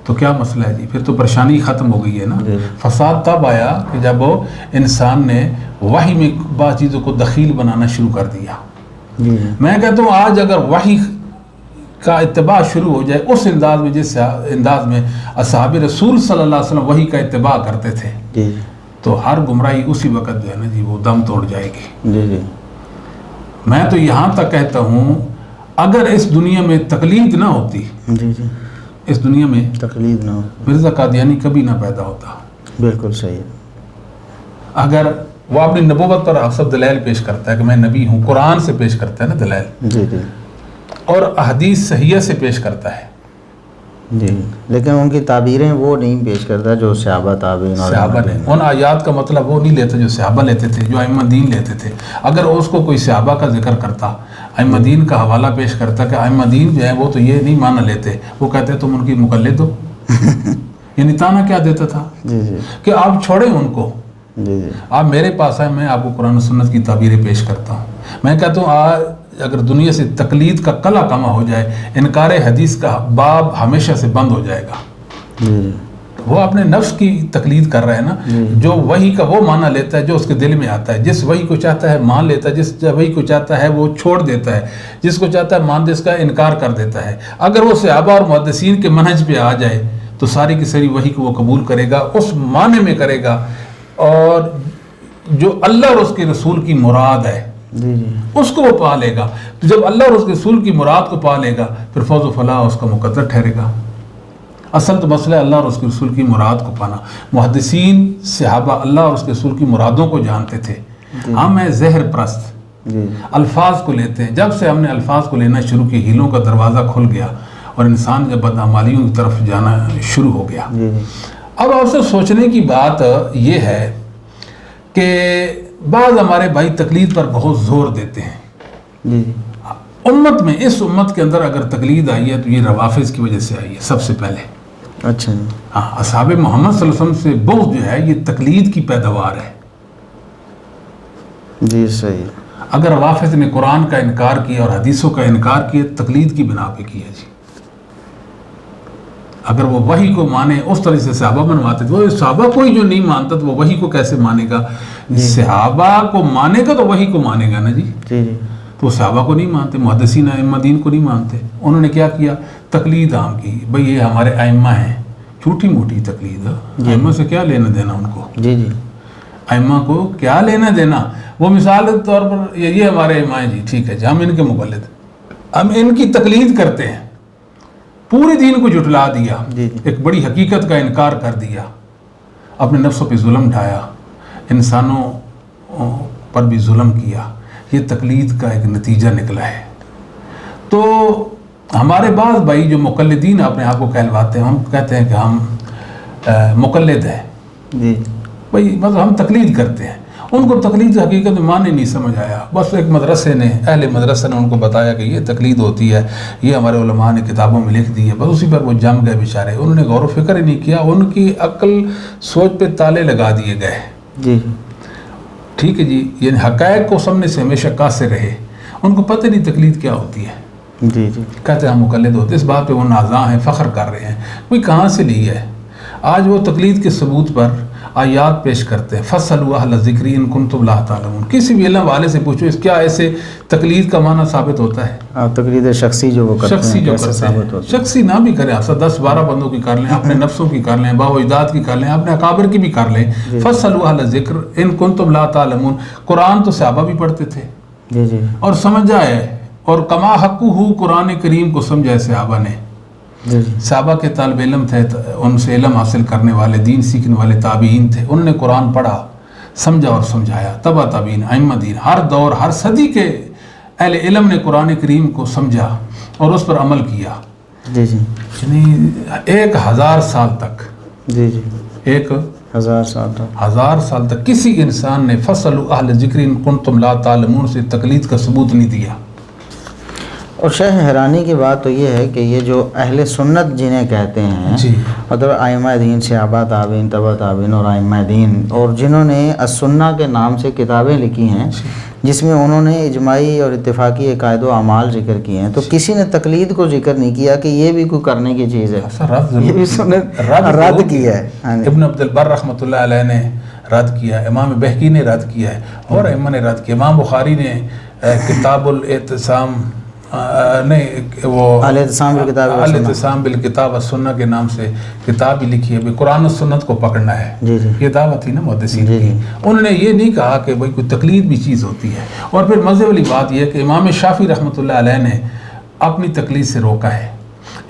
تو کیا مسئلہ ہے جی؟ پھر تو پریشانی ختم ہو گئی ہے نا. فساد تب آیا کہ جب وہ انسان نے وحی میں بعض چیزوں کو دخیل بنانا شروع کر دیا. میں کہتا ہوں آج اگر وحی کا اتباع شروع ہو جائے اس انداز میں جس انداز میں اصحاب رسول صلی اللہ علیہ وسلم وحی کا اتباع کرتے تھے، تو ہر گمراہی اسی وقت جو ہے نا جی وہ دم توڑ جائے گی. میں تو یہاں تک کہتا ہوں اگر اس دنیا میں تقلید نہ ہوتی، اس دنیا میں تقلید نہ ہوتی، مرزا قادیانی کبھی نہ پیدا ہوتا. بالکل صحیح. اگر وہ اپنی نبوت پر سب دلائل پیش کرتا ہے کہ میں نبی ہوں، قرآن سے پیش کرتا ہے نا دلائل، اور احادیث صحیحہ سے پیش کرتا ہے لیکن ان کی تعبیریں وہ نہیں پیش کرتا جو صحابہ تابعین اور صحابہ نے. ان آیات کا مطلب وہ نہیں لیتا جو صحابہ لیتے تھے، جو ائمہ دین لیتے تھے. اگر اس کو کوئی صحابہ کا ذکر کرتا، ائمہ دین کا حوالہ پیش کرتا کہ ائمہ دین جو ہے وہ تو یہ نہیں مانا لیتے، وہ کہتے تم ان کی مقلد ہو. یعنی تانا کیا دیتا تھا کہ آپ چھوڑیں ان کو، آپ میرے پاس آئیں، میں آپ کو قرآن و سنت کی تعبیریں پیش کرتا ہوں. میں کہتا ہوں آج اگر دنیا سے تقلید کا کلا کما ہو جائے، انکار حدیث کا باب ہمیشہ سے بند ہو جائے گا. وہ اپنے نفس کی تقلید کر رہا ہے نا، جو وحی کا وہ معنی لیتا ہے جو اس کے دل میں آتا ہے، جس وحی کو چاہتا ہے مان لیتا ہے، جس وحی کو چاہتا ہے وہ چھوڑ دیتا ہے، جس کو چاہتا ہے مان دے اس کا انکار کر دیتا ہے. اگر وہ صحابہ اور محدثین کے منہج پہ آ جائے تو ساری کی ساری وحی کو وہ قبول کرے گا، اس معنی میں کرے گا، اور جو اللہ اور اس کے رسول کی مراد ہے جی جی اس کو وہ پا لے گا. تو جب اللہ اور اس کے رسول کی مراد کو پا لے گا پھر فوز و فلاح اس کا مقدر ٹھہرے گا. اصل تو مسئلہ اللہ اور اس کے رسول کی مراد کو پانا. محدثین صحابہ اللہ اور اس کے رسول کی مرادوں کو جانتے تھے. ہم ہیں زہر پرست، الفاظ کو لیتے ہیں. جب سے ہم نے الفاظ کو لینا شروع کی ہیلوں کا دروازہ کھل گیا اور انسان جب بدعمالیوں کی طرف جانا شروع ہو گیا. اب آپ سے سوچنے کی بات یہ ہے کہ بعض ہمارے بھائی تقلید پر بہت زور دیتے ہیں. امت میں، اس امت کے اندر اگر تقلید آئی ہے تو یہ روافظ کی وجہ سے آئی ہے سب سے پہلے. اچھا. ہاں، اصحاب محمد صلی اللہ علیہ وسلم سے بغض جو ہے یہ تقلید کی پیداوار ہے. جی صحیح. اگر روافظ نے قرآن کا انکار کیا اور حدیثوں کا انکار کیا تقلید کی بنا پہ کیا جی. اگر وہ وحی کو مانے اس طرح سے صحابہ منواتے تھے، وہ صحابہ کوئی جو نہیں مانتا تو وہ وحی کو کیسے مانے گا؟ صحابہ کو مانے گا تو وحی کو مانے گا نا جی. تو وہ صحابہ کو نہیں مانتے، محدثین ائمہ دین کو نہیں مانتے. انہوں نے کیا کیا؟ تقلید عام کی. بھئی یہ ہمارے ائمہ ہیں. چھوٹی موٹی تقلید. ائمہ سے کیا لینا دینا ان کو؟ جی جی ائمہ کو کیا لینا دینا؟ وہ مثال کے طور پر یہ ہمارے ائمہ ہیں جی، ٹھیک ہے جی، ہم ان کے مقلد، ہم ان کی تقلید کرتے ہیں. پورے دین کو جھٹلا دیا، ایک بڑی حقیقت کا انکار کر دیا، اپنے نفسوں پہ ظلم ڈھایا، انسانوں پر بھی ظلم کیا. یہ تقلید کا ایک نتیجہ نکلا ہے. تو ہمارے بعض بھائی جو مقلدین اپنے آپ کو کہلواتے ہیں، ہم کہتے ہیں کہ ہم مقلد ہیں. جی بھائی مطلب ہم تقلید کرتے ہیں. ان کو تقلید حقیقت میں معنی نہیں سمجھ آیا. بس ایک مدرسے نے، اہل مدرسے نے ان کو بتایا کہ یہ تقلید ہوتی ہے، یہ ہمارے علماء نے کتابوں میں لکھ دی ہے. بس اسی پر وہ جم گئے بیچارے. انہوں نے غور و فکر ہی نہیں کیا. ان کی عقل سوچ پہ تالے لگا دیے گئے. جی ٹھیک ہے جی. یعنی حقائق کو سمجھنے سے ہمیشہ قاصر رہے. ان کو پتہ نہیں تقلید کیا ہوتی ہے. جی جی کہتے ہیں ہم مقلد ہوتے. اس بات پہ وہ نازاں ہیں، فخر کر رہے ہیں. کوئی کہاں سے لی ہے؟ آج وہ تقلید کے ثبوت پر آیات پیش کرتے ہیں. فَاسْأَلُوا أَهْلَ الذِّكْرِ إِن كُنتُمْ لَا تَعْلَمُونَ. کسی بھی علم والے سے پوچھو اس کیا ایسے تقلید کا معنی ثابت ہوتا ہے؟ تقلید شخصی جو وہ کرتے ہیں، شخصی جو کرتے ہیں. شخصی نہ بھی کریں، آپ 10-12 بندوں کی کر لیں، اپنے نفسوں کی کر لیں، باو اجداد کی کر لیں، اپنے اکابر کی بھی کر لیں. فَاسْأَلُوا أَهْلَ الذِّكْرِ إِن كُنتُمْ لَا تَعْلَمُونَ. قرآن تو صحابہ بھی پڑھتے تھے جی جی اور سمجھا ہے، اور کما حقہ قرآن کریم کو سمجھا ہے صحابہ نے. صحابہ کے طالب علم تھے، ان سے علم حاصل کرنے والے، دین سیکھنے والے تابعین تھے. انہوں نے قرآن پڑھا، سمجھا اور سمجھایا. تبع تابعین، ائمہ دین، ہر دور ہر صدی کے اہل علم نے قرآن کریم کو سمجھا اور اس پر عمل کیا. جی جی یعنی 1000 سال تک. جی جی 1000 سال تک، 1000 سال تک کسی انسان نے فَاسْأَلُوا أَهْلَ الذِّكْرِ إِن كُنتُمْ لَا تَعْلَمُونَ سے تقلید کا ثبوت نہیں دیا. اور شاہ حیرانی کی بات تو یہ ہے کہ یہ جو اہل سنت جنہیں کہتے ہیں، مطلب ائمہ دین، صحابہ، تابعین، تبع تابعین اور ائمہ دین، اور جنہوں نے السنہ کے نام سے کتابیں لکھی ہیں جس میں انہوں نے اجماعی اور اتفاقی عقائد و اعمال ذکر کیے ہیں، تو کسی نے تقلید کو ذکر نہیں کیا کہ یہ بھی کوئی کرنے کی چیز ہے. یہ بھی سنت رد کیا ہے. ابن عبد البر رحمۃ اللہ علیہ نے رد کیا، امام بہقی نے رد کیا ہے، اور ائمہ نے رد کیا. امام بخاری نے کتاب الاعتصام وہ الاعتصام بالکتاب والسنہ کے نام سے کتاب بھی لکھی ہے. قرآن و سنت کو پکڑنا ہے. یہ دعوت تھی نا محدثین کی. انہوں نے یہ نہیں کہا کہ بھائی کوئی تقلید بھی چیز ہوتی ہے. اور پھر مزے والی بات یہ ہے کہ امام شافعی رحمۃ اللہ علیہ نے اپنی تقلید سے روکا ہے.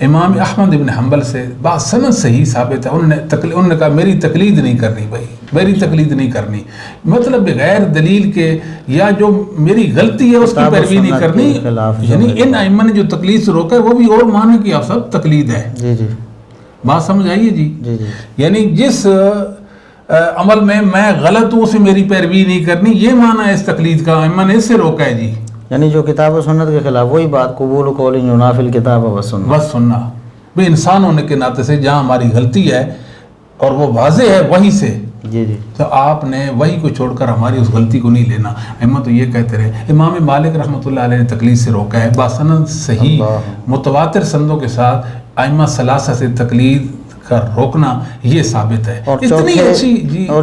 امام احمد ابن حنبل سے بات سند صحیح ثابت ہے. انہوں نے کہا میری تقلید نہیں کرنی، بھائی میری تقلید نہیں کرنی، مطلب بغیر دلیل کے یا جو میری غلطی ہے اس کی پیروی نہیں کرنی. یعنی ان ائمہ نے جو تقلید سے روکا ہے وہ بھی اور معنی کہ آپ سب تقلید ہے. جی جی بات سمجھ آئیے جی. یعنی جس عمل میں غلط ہوں اسے میری پیروی نہیں کرنی، یہ معنی ہے اس تقلید کا. ائمہ نے اس سے روکا ہے جی. یعنی جو کتاب و سنت کے خلاف، وہی بات قبول قول ینافی الکتاب و سنت. بس سننا بھی انسان ہونے کے ناطے سے جہاں ہماری غلطی ہے اور وہ واضح ہے وہی سے، جی جی تو آپ نے وہی کو چھوڑ کر ہماری اس غلطی کو نہیں لینا. ائمہ تو یہ کہتے رہے. امام مالک رحمۃ اللہ علیہ نے تقلید سے روکا ہے. باسند صحیح متواتر سندوں کے ساتھ ائمہ ثلاثہ سے تقلید کا روکنا یہ ثابت ہے. اور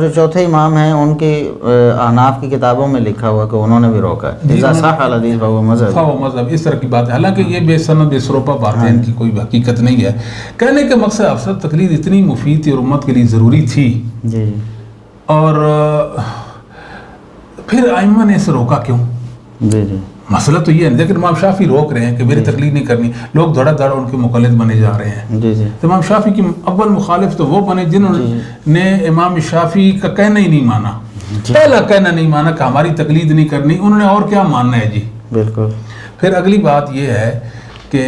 جو چوتھے امام ہیں ان کے احناف کی کتابوں میں لکھا ہوا کہ انہوں نے بھی روکا ہے. اذا صح الحدیث فهو مذہب، اس طرح کی بات ہے. حالانکہ یہ بے سند بے سروپا باتیں ہیں، ان کی کوئی حقیقت نہیں ہے. کہنے کا مقصد افسر تقلید اتنی مفید تھی اور امت کے لیے ضروری تھی. جی اور پھر ائمہ نے اسے روکا کیوں؟ جی جی مسئلہ تو یہ ہے، لیکن امام شافعی روک رہے ہیں کہ میری تقلید نہیں کرنی، لوگ دھڑا دھڑ ان کے مقلد بنے جا رہے ہیں۔ جی جی تو امام شافعی کی اول مخالف تو وہ بنے جنہوں نے امام شافعی کا کہنا ہی نہیں مانا، پہلا کہنا نہیں مانا کہ ہماری تقلید نہیں کرنی، انہوں نے اور کیا ماننا ہے جی۔ بالکل۔ پھر اگلی بات یہ ہے کہ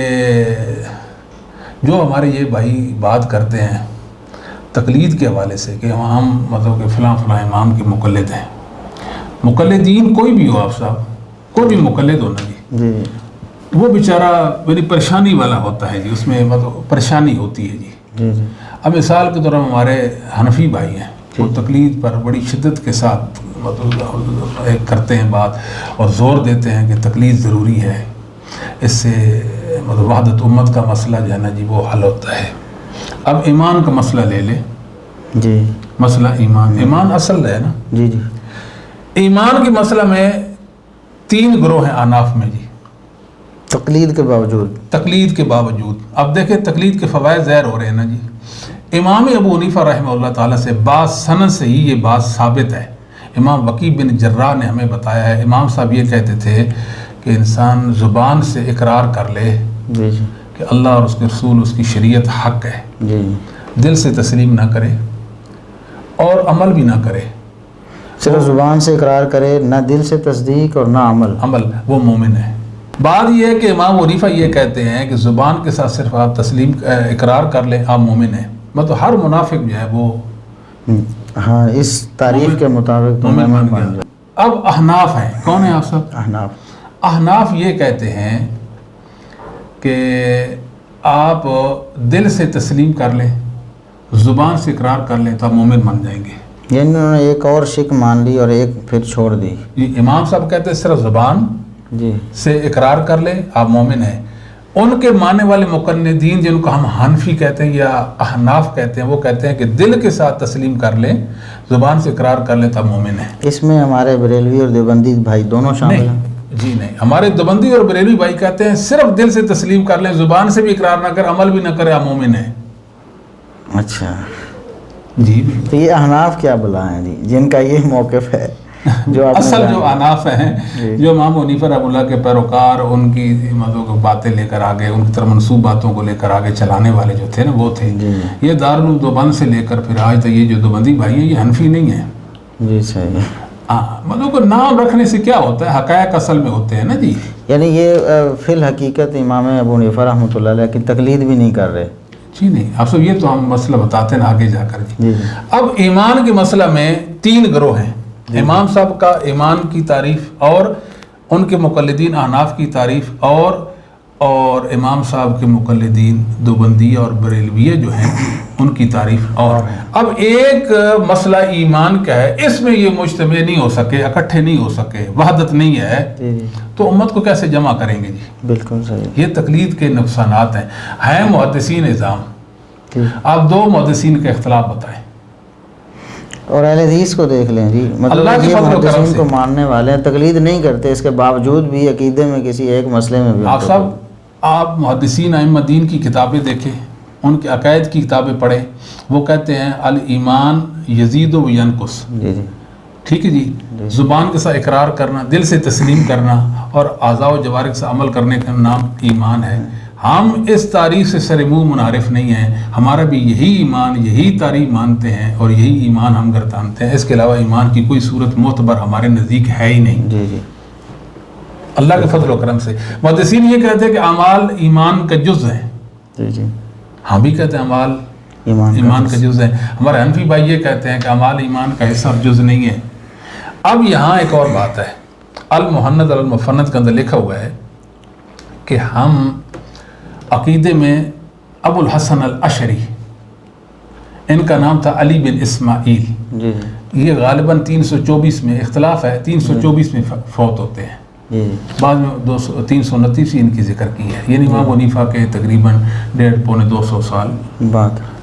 جو ہمارے یہ بھائی بات کرتے ہیں تقلید کے حوالے سے کہ ہم مطلب کہ فلاں فلاں امام کے مقلد ہیں، مقلدین کوئی بھی ہو، آپ صاحب کوئی بھی مقلد ہونا جی، وہ بیچارہ بڑی پریشانی والا ہوتا ہے جی، اس میں مطلب پریشانی ہوتی ہے جی۔ اب مثال کے طور پر ہمارے حنفی بھائی ہیں، وہ تقلید پر بڑی شدت کے ساتھ مطلب کرتے ہیں بات اور زور دیتے ہیں کہ تقلید ضروری ہے، اس سے مطلب وحدت امت کا مسئلہ جو ہے نا جی وہ حل ہوتا ہے۔ اب ایمان کا مسئلہ لے لے جی، مسئلہ ایمان اصل ہے نا جی جی۔ ایمان کے مسئلہ میں 3 گروہ ہیں احناف میں جی، تقلید کے باوجود۔ اب دیکھیں تقلید کے فوائد ظاہر ہو رہے ہیں نا جی۔ امام ابو حنیفہ رحمہ اللہ تعالیٰ سے بعض سند سے ہی یہ بات ثابت ہے۔ امام وکیع بن جراح نے ہمیں بتایا ہے، امام صاحب یہ کہتے تھے کہ انسان زبان سے اقرار کر لے جی جی کہ اللہ اور اس کے رسول اس کی شریعت حق ہے، جی، دل سے تسلیم نہ کرے اور عمل بھی نہ کرے، صرف زبان سے اقرار کرے، نہ دل سے تصدیق اور نہ عمل، وہ مومن ہے۔ بات یہ ہے کہ امام حنیفہ یہ کہتے ہیں کہ زبان کے ساتھ صرف آپ اقرار کر لیں آپ مومن ہیں، مطلب ہر منافق جو ہے وہ ہاں اس تعریف کے مطابق مومن بن گیا۔ اب احناف ہیں، کون ہیں آپ سب؟ احناف یہ کہتے ہیں کہ آپ دل سے تسلیم کر لیں، زبان سے اقرار کر لیں تو آپ مومن بن جائیں گے۔ یعنی انہوں نے ایک اور شک مان لی اور ایک پھر چھوڑ دی۔ امام صاحب کہتے ہیں صرف زبان جی سے اقرار کر لیں آپ مومن ہیں۔ ان کے ماننے والے مقلدین جن کو ہم حنفی کہتے ہیں یا احناف کہتے ہیں، وہ کہتے ہیں کہ دل کے ساتھ تسلیم کر لیں، زبان سے اقرار کر لیں تو آپ مومن ہیں۔ اس میں ہمارے بریلوی اور دیوبندی بھائی دونوں شامل ہیں؟ جی نہیں، ہمارے دیوبندی اور بریلوی بھائی کہتے ہیں صرف دل سے تسلیم کر لیں، زبان سے بھی اقرار نہ کرے، عمل بھی نہ کرے، آپ مومن ہیں۔ اچھا جی، تو یہ احناف کیا بلا ہیں جی جن کا یہ موقف ہے؟ جو اصل جو احناف ہیں، جو امام حنیفہ رحمہ اللہ کے پیروکار، ان کی مطلب باتیں لے کر آگے، ان کی طرف منسوب باتوں کو لے کر آگے چلانے والے جو تھے نا وہ تھے۔ یہ دارالعلوم دیوبند سے لے کر پھر آج تک یہ جو دیوبندی بھائی ہیں یہ حنفی نہیں ہیں۔ جی صحیح۔ ہاں مطلب نام رکھنے سے کیا ہوتا ہے، حقائق اصل میں ہوتے ہیں نا جی۔ یعنی یہ فی الحقیقت امام ابو حنیفہ رحمۃ اللہ علیہ کی تقلید بھی نہیں کر رہے؟ جی نہیں، آپ سب یہ تو ہم مسئلہ بتاتے ہیں آگے جا کر جی۔ اب ایمان کے مسئلہ میں 3 گروہ ہیں، امام صاحب کا ایمان کی تعریف اور ان کے مقلدین احناف کی تعریف اور امام صاحب کے مقلدین دیوبندی اور بریلویہ جو ہیں ان کی تعریف۔ اور اب ایک مسئلہ ایمان کا ہے، اس میں یہ مجتمع نہیں ہو سکے، اکٹھے نہیں ہو سکے، وحدت نہیں ہے، تو امت کو کیسے جمع کریں گے جی؟ بالکل صحیح۔ یہ تقلید کے نقصانات ہیں محدثین نظام۔ آپ 2 محدثین کا اختلاف بتائیں اور اہل حدیث کو دیکھ لیں جی، مطلب یہ محدثین کو ماننے والے ہیں، تقلید نہیں کرتے، اس کے باوجود بھی عقیدے میں کسی ایک مسئلے میں بھی آپ محدثین ائمہ دین کی کتابیں دیکھیں، ان کے عقائد کی کتابیں پڑھیں، وہ کہتے ہیں الایمان یزید و ینقص۔ جی جی ٹھیک ہے جی، زبان کے ساتھ اقرار کرنا، دل سے تسلیم کرنا اور اعضاء و جوارح سے عمل کرنے کا نام ایمان ہے۔ ہم اس تعریف سے سر منہ منعرف نہیں ہیں، ہمارا بھی یہی ایمان، یہی تعریف مانتے ہیں اور یہی ایمان ہم گردانتے ہیں، اس کے علاوہ ایمان کی کوئی صورت معتبر ہمارے نزدیک ہے ہی نہیں۔ جی جی اللہ کے فضل و کرم سے محدثین یہ کہتے ہیں کہ اعمال ایمان کا جز ہیں۔ جی جی ہم بھی کہتے ہیں اعمال ایمان کا جز ہے، ہمارے حنفی بھائی یہ کہتے ہیں کہ اعمال ایمان کا حصہ اور جز نہیں ہے۔ اب یہاں ایک اور بات ہے، المحند المفند کے اندر لکھا ہوا ہے کہ ہم عقیدے میں ابو الحسن الاشعری، ان کا نام تھا علی بن اسماعیل، جی یہ غالباً 324 میں، اختلاف ہے 324 میں فوت ہوتے ہیں، بعد میں 329 ان کی ذکر کی ہے، یعنی امام حنیفہ کے تقریباً 150 پونے 200 سال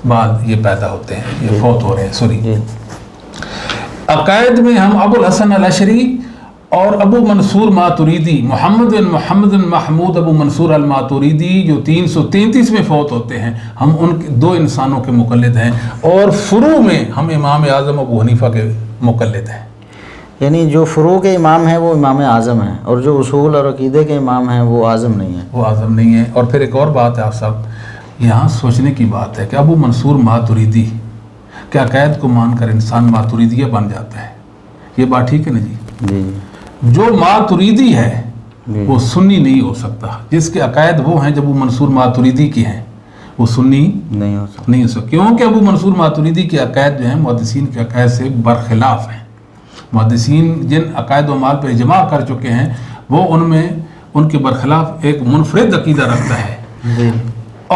بعد یہ پیدا ہوتے ہیں، یہ فوت ہو رہے ہیں۔ سوری، عقائد میں ہم ابو الحسن الاشعری اور ابو منصور ماتوریدی، محمد بن محمود ابو منصور الماتوریدی جو 333 میں فوت ہوتے ہیں، ہم ان 2 انسانوں کے مقلد ہیں، اور فروع میں ہم امام اعظم ابو حنیفہ کے مقلد ہیں۔ یعنی جو فروع کے امام ہیں وہ امام اعظم ہیں، اور جو اصول اور عقیدے کے امام ہیں وہ اعظم نہیں ہیں. وہ اعظم نہیں ہے. اور پھر ایک اور بات ہے آپ صاحب، یہاں سوچنے کی بات ہے کہ ابو منصور ماتریدی کے عقائد کو مان کر انسان ماتریدیہ بن جاتا ہے، یہ بات ٹھیک ہے نا جی؟ جی جو ماتریدی ہے وہ سنی نہیں ہو سکتا. جس کے عقائد وہ ہیں جب ابو منصور ماتریدی کے ہیں وہ سنی نہیں ہو سکتا. کیونکہ ابو منصور ماتریدی کے عقائد جو ہیں محدثین کے عقائد سے برخلاف ہیں. محدثین جن عقائد و اعمال پر اجماع کر چکے ہیں وہ ان میں ان کے برخلاف ایک منفرد عقیدہ رکھتا ہے. جی.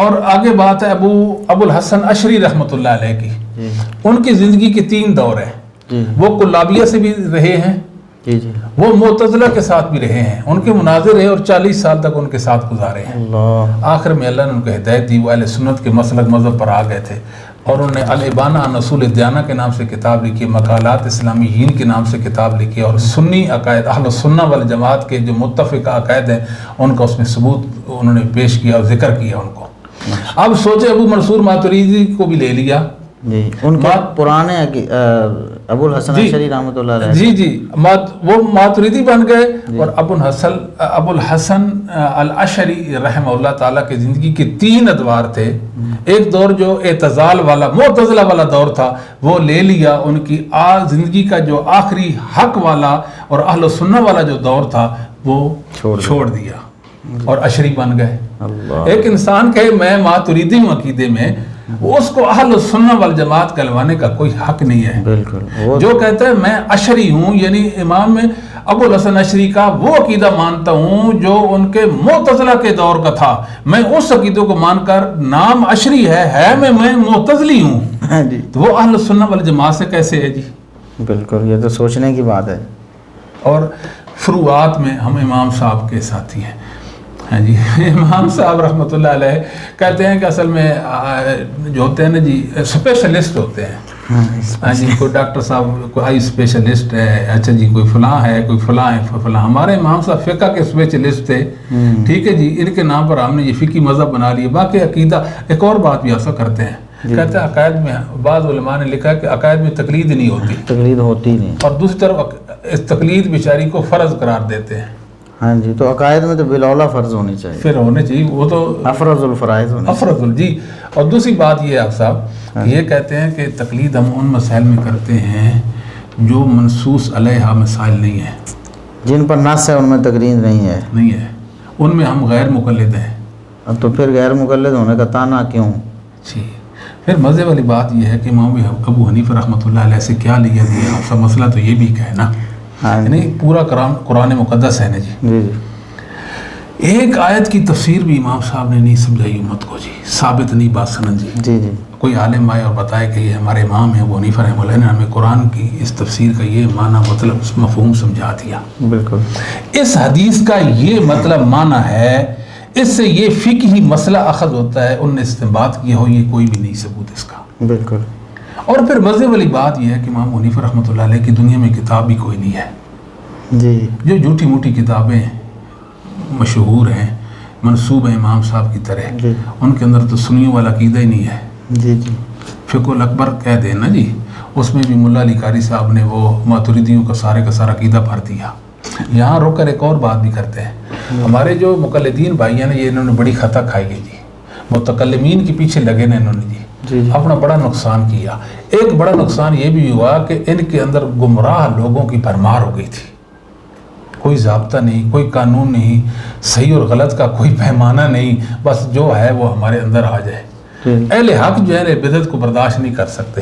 اور آگے بات ہے ابو الحسن اشری رحمۃ اللہ علیہ کی. جی. ان کی زندگی کے 3 دور ہیں. جی. وہ کلابیہ سے بھی رہے ہیں، جی جی وہ معتزلہ کے ساتھ بھی رہے ہیں، ان کے مناظر رہے اور 40 سال تک ان کے ساتھ گزارے ہیں. اللہ. آخر میں اللہ نے ان کو ہدایت دی، وہ اہل سنت کے مسلک مذہب پر آ گئے تھے، اور انہوں نے الابانہ عن اصول الدیانہ کے نام سے کتاب لکھی، مقالات اسلامیین کے نام سے کتاب لکھی، اور سنی عقائد اہل السنہ والجماعت کے جو متفق عقائد ہیں ان کا اس میں ثبوت انہوں نے پیش کیا اور ذکر کیا ان کو. اب سوچے ابو منصور ماتریدی کو بھی لے لیا. جی. ان کے پرانے ابو الحسن اشعری رحمۃ اللہ علیہ. جی جی وہ ماتریدی بن گئے. اور ابو الحسن الاشعری رحمہ اللہ تعالیٰ کی زندگی کے 3 ادوار تھے. ایک دور جو اعتزال والا معتزلہ والا دور تھا وہ لے لیا، ان کی زندگی کا جو آخری حق والا اور اہل سنہ والا جو دور تھا وہ چھوڑ دیا اور اشعری بن گئے. ایک انسان کہے میں ماتریدی ہوں عقیدے میں، اس کو اہل السنہ والجماعت کہلوانے کا کوئی حق نہیں ہے. بالکل. جو کہتا ہے میں اشعری ہوں، یعنی امام میں ابو الحسن اشعری کا وہ عقیدہ مانتا ہوں جو ان کے معتزلہ کے دور کا تھا، میں اس عقیدے کو مان کر نام اشعری ہے میں معتزلی ہوں، تو وہ اہل السنہ والجماعت سے کیسے ہے جی؟ بالکل، یہ تو سوچنے کی بات ہے. اور فروعات میں ہم امام صاحب کے ساتھی ہیں. ہاں جی، امام صاحب رحمۃ اللہ علیہ کہتے ہیں کہ اصل میں جو ہوتے ہیں نا جی اسپیشلسٹ ہوتے ہیں. ہاں جی، کوئی ڈاکٹر صاحب کوئی آئی اسپیشلسٹ ہے، اچھا جی کوئی فلاں ہے، کوئی فلاں ہے فلاں. ہمارے امام صاحب فقہ کے اسپیشلسٹ تھے. ٹھیک ہے جی، ان کے نام پر ہم نے یہ فقہی مذہب بنا لیے. باقی عقیدہ ایک اور بات بھی ایسا کرتے ہیں، کہتے ہیں عقائد میں بعض علماء نے لکھا ہے کہ عقائد میں تقلید نہیں ہوتی، تقلید ہوتی نہیں، اور دوسری طرف اس تقلید بیچاری کو فرض قرار دیتے ہیں. ہاں جی، تو عقائد میں تو بالاولیٰ فرض ہونی چاہیے، پھر ہونے چاہیے، وہ تو افرض الفرائض ہونے افرض جی. اور دوسری بات یہ ہے آپ صاحب، یہ کہتے ہیں کہ تقلید ہم ان مسائل میں کرتے ہیں جو منصوص علیہ مسائل نہیں ہیں، جن پر نص ہے ان میں تقلید نہیں ہے، ان میں ہم غیر مقلد ہیں. اب تو پھر غیر مقلد ہونے کا تانا کیوں؟ جی. پھر مزے والی بات یہ ہے کہ امام ابو حنیفہ رحمۃ اللہ علیہ سے کیا لیا گیا؟ آپ سب مسئلہ تو یہ بھی کہ نا، یعنی پورا قرآن مقدس ہے نا جی. جی. ایک آیت کی تفسیر بھی امام صاحب نے نہیں سمجھائی امت کو جی، ثابت نہیں بات سنن جی. جی جی. کوئی عالم آئے اور بتائے کہ یہ ہمارے امام ہیں ابو حنیفہ رحمۃ اللہ نے ہمیں قرآن کی اس تفسیر کا یہ معنی مطلب مفہوم سمجھا دیا. بالکل. اس حدیث کا یہ مطلب معنی ہے، اس سے یہ فقہی مسئلہ اخذ ہوتا ہے، ان نے استنباط کیا ہو، یہ کوئی بھی نہیں ثبوت اس کا. بالکل. اور پھر مزے والی بات یہ ہے کہ امام حنیفہ رحمۃ اللہ علیہ کی دنیا میں کتاب بھی کوئی نہیں ہے. جی. جو جھوٹی موٹی کتابیں مشہور ہیں منسوب ہیں امام صاحب کی طرح، جی. ان کے اندر تو سنیوں والا عقیدہ ہی نہیں ہے. جی جی. فقہ الاکبر کہہ دیں نا جی، اس میں بھی ملا علی قاری صاحب نے وہ ماتریدیوں کا سارا عقیدہ بھر دیا. یہاں رک کر ایک اور بات بھی کرتے ہیں، ہمارے جو مقلدین بھائی ہیں نا، یہ انہوں نے بڑی خطا کھائی گئی جی، متکلمین کے پیچھے لگے نا انہوں نے جی، اپنا بڑا نقصان کیا. ایک بڑا نقصان یہ بھی ہوا کہ ان کے اندر گمراہ لوگوں کی بھرمار ہو گئی تھی. کوئی ضابطہ نہیں، کوئی قانون نہیں، صحیح اور غلط کا کوئی پیمانہ نہیں، بس جو ہے وہ ہمارے اندر آ جائے. اہل حق جو ہے بدعت کو برداشت نہیں کر سکتے.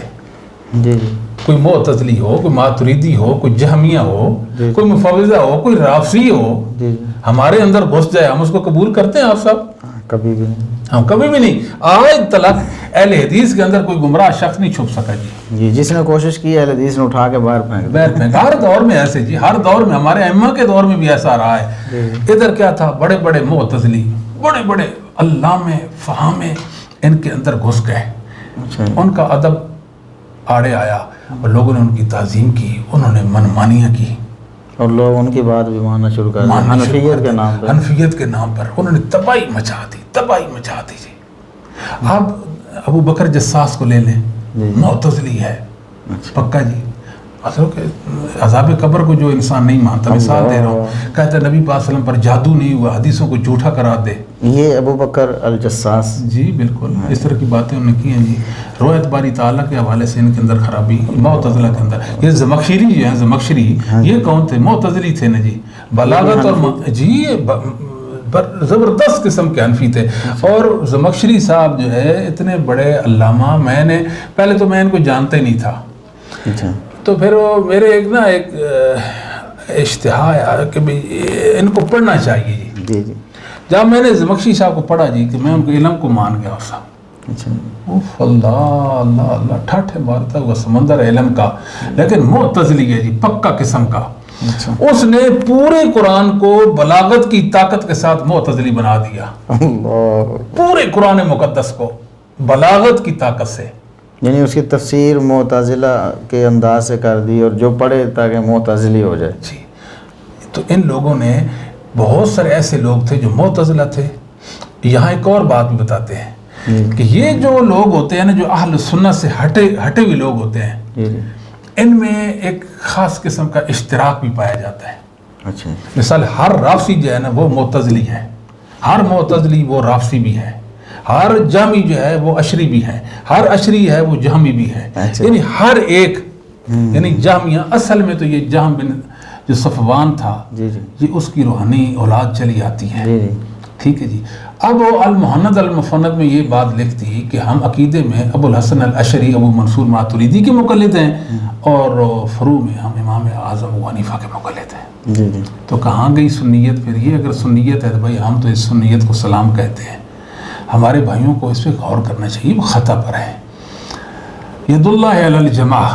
جی. کوئی معتزلی ہو، کوئی ماتریدی ہو، کوئی جہمیہ ہو، کوئی مفوضہ ہو، کوئی رافضی ہو، ہمارے اندر گھس جائے، ہم اس کو قبول کرتے ہیں آپ صاحب؟ کبھی بھی نہیں. ہم کبھی بھی نہیں. آج تلک اہل حدیث کے اندر کوئی گمراہ شخص نہیں چھپ سکا جی. جس نے کوشش کی اہل حدیث نے اٹھا کے باہر پھینک. ہر دور میں ایسے جی، ہر دور میں، ہمارے ائمہ کے دور میں بھی ایسا رہا ہے. ادھر کیا تھا، بڑے بڑے معتزلی، بڑے بڑے علامے فہامے ان کے اندر گھس گئے. ان کا ادب آڑے آیا اور لوگوں نے ان کی تعظیم کی، انہوں نے منمانیاں کی، اور لوگ ان کی بات بھی ماننا شروع کر دیا حنفیت کے نام پر. انہوں نے تباہی مچا دی جی. آپ ابو بکر جساس کو لے لیں، معتزلی ہے پکا جی، مطلب کہ عذاب قبر کو جو انسان نہیں مانتا، مثال دے رہا ہوں، کہتا ہے نبی پاک صلی اللہ علیہ وسلم پر جادو نہیں ہوا، حدیثوں کو جھوٹا قرار دے. یہ ابو بکر الجساس، جی بالکل اس طرح کی باتیں انہوں نے کی ہیں جی. روایت باری تعالیٰ کے حوالے سے ان کے اندر خرابی، معتزلہ کے اندر. یہ زمخشری جو ہیں، زمخشری یہ کون تھے؟ معتزلی تھے نا جی. بلاغت اور جی زبردست قسم کے حنفی تھے. اور زمخشری صاحب جو ہے اتنے بڑے علامہ، میں نے پہلے تو میں ان کو جانتا ہی نہیں تھا، تو پھر وہ میرے ایک اشتہا ہے کہ ان کو پڑھنا چاہیے جی. جب میں نے زمخشری صاحب کو پڑھا جی کہ میں ان کو علم کو مان گیا اس وقت. اللہ اللہ اللہ ٹھٹھے مارتا ہوا سمندر علم کا. لیکن معتزلی ہے جی، پکا قسم کا. اس نے پورے قرآن کو بلاغت کی طاقت کے ساتھ معتزلی بنا دیا. پورے قرآن مقدس کو بلاغت کی طاقت سے، یعنی اس کی تفسیر معتزلہ کے انداز سے کر دی، اور جو پڑھے تاکہ معتزلی ہو جائے جی. تو ان لوگوں نے، بہت سارے ایسے لوگ تھے جو معتزلہ تھے. یہاں ایک اور بات بھی بتاتے ہیں کہ یہ جو لوگ ہوتے ہیں نا، جو اہل سنت سے ہٹے ہوئے لوگ ہوتے ہیں، ان میں ایک خاص قسم کا اشتراک بھی پایا جاتا ہے. اچھا، مثال ہر رافضی جو ہے نا وہ معتزلی ہے، ہر معتزلی وہ رافضی بھی ہے، ہر جہمی جو ہے وہ اشری بھی ہے، ہر اشری ہے وہ جہمی بھی ہے. یعنی ہر ایک، یعنی جہمیہ اصل میں تو یہ جہم بن جو صفوان تھا یہ اس کی روحانی اولاد چلی آتی ہے. ٹھیک ہے جی. اب وہ المحند المفند میں یہ بات لکھتی کہ ہم عقیدے میں ابو الحسن الاشعری، ابو منصور ماتریدی کے مقلد ہیں، اور فروع میں ہم امام اعظم ابو حنیفہ کے مقلد ہیں. تو کہاں گئی سنیت پھر؟ یہ اگر سنیت ہے تو بھائی ہم تو اس سنیت کو سلام کہتے ہیں. ہمارے بھائیوں کو اس پہ غور کرنا چاہیے، وہ خطا پر ہے. ید اللہ علی الجماع،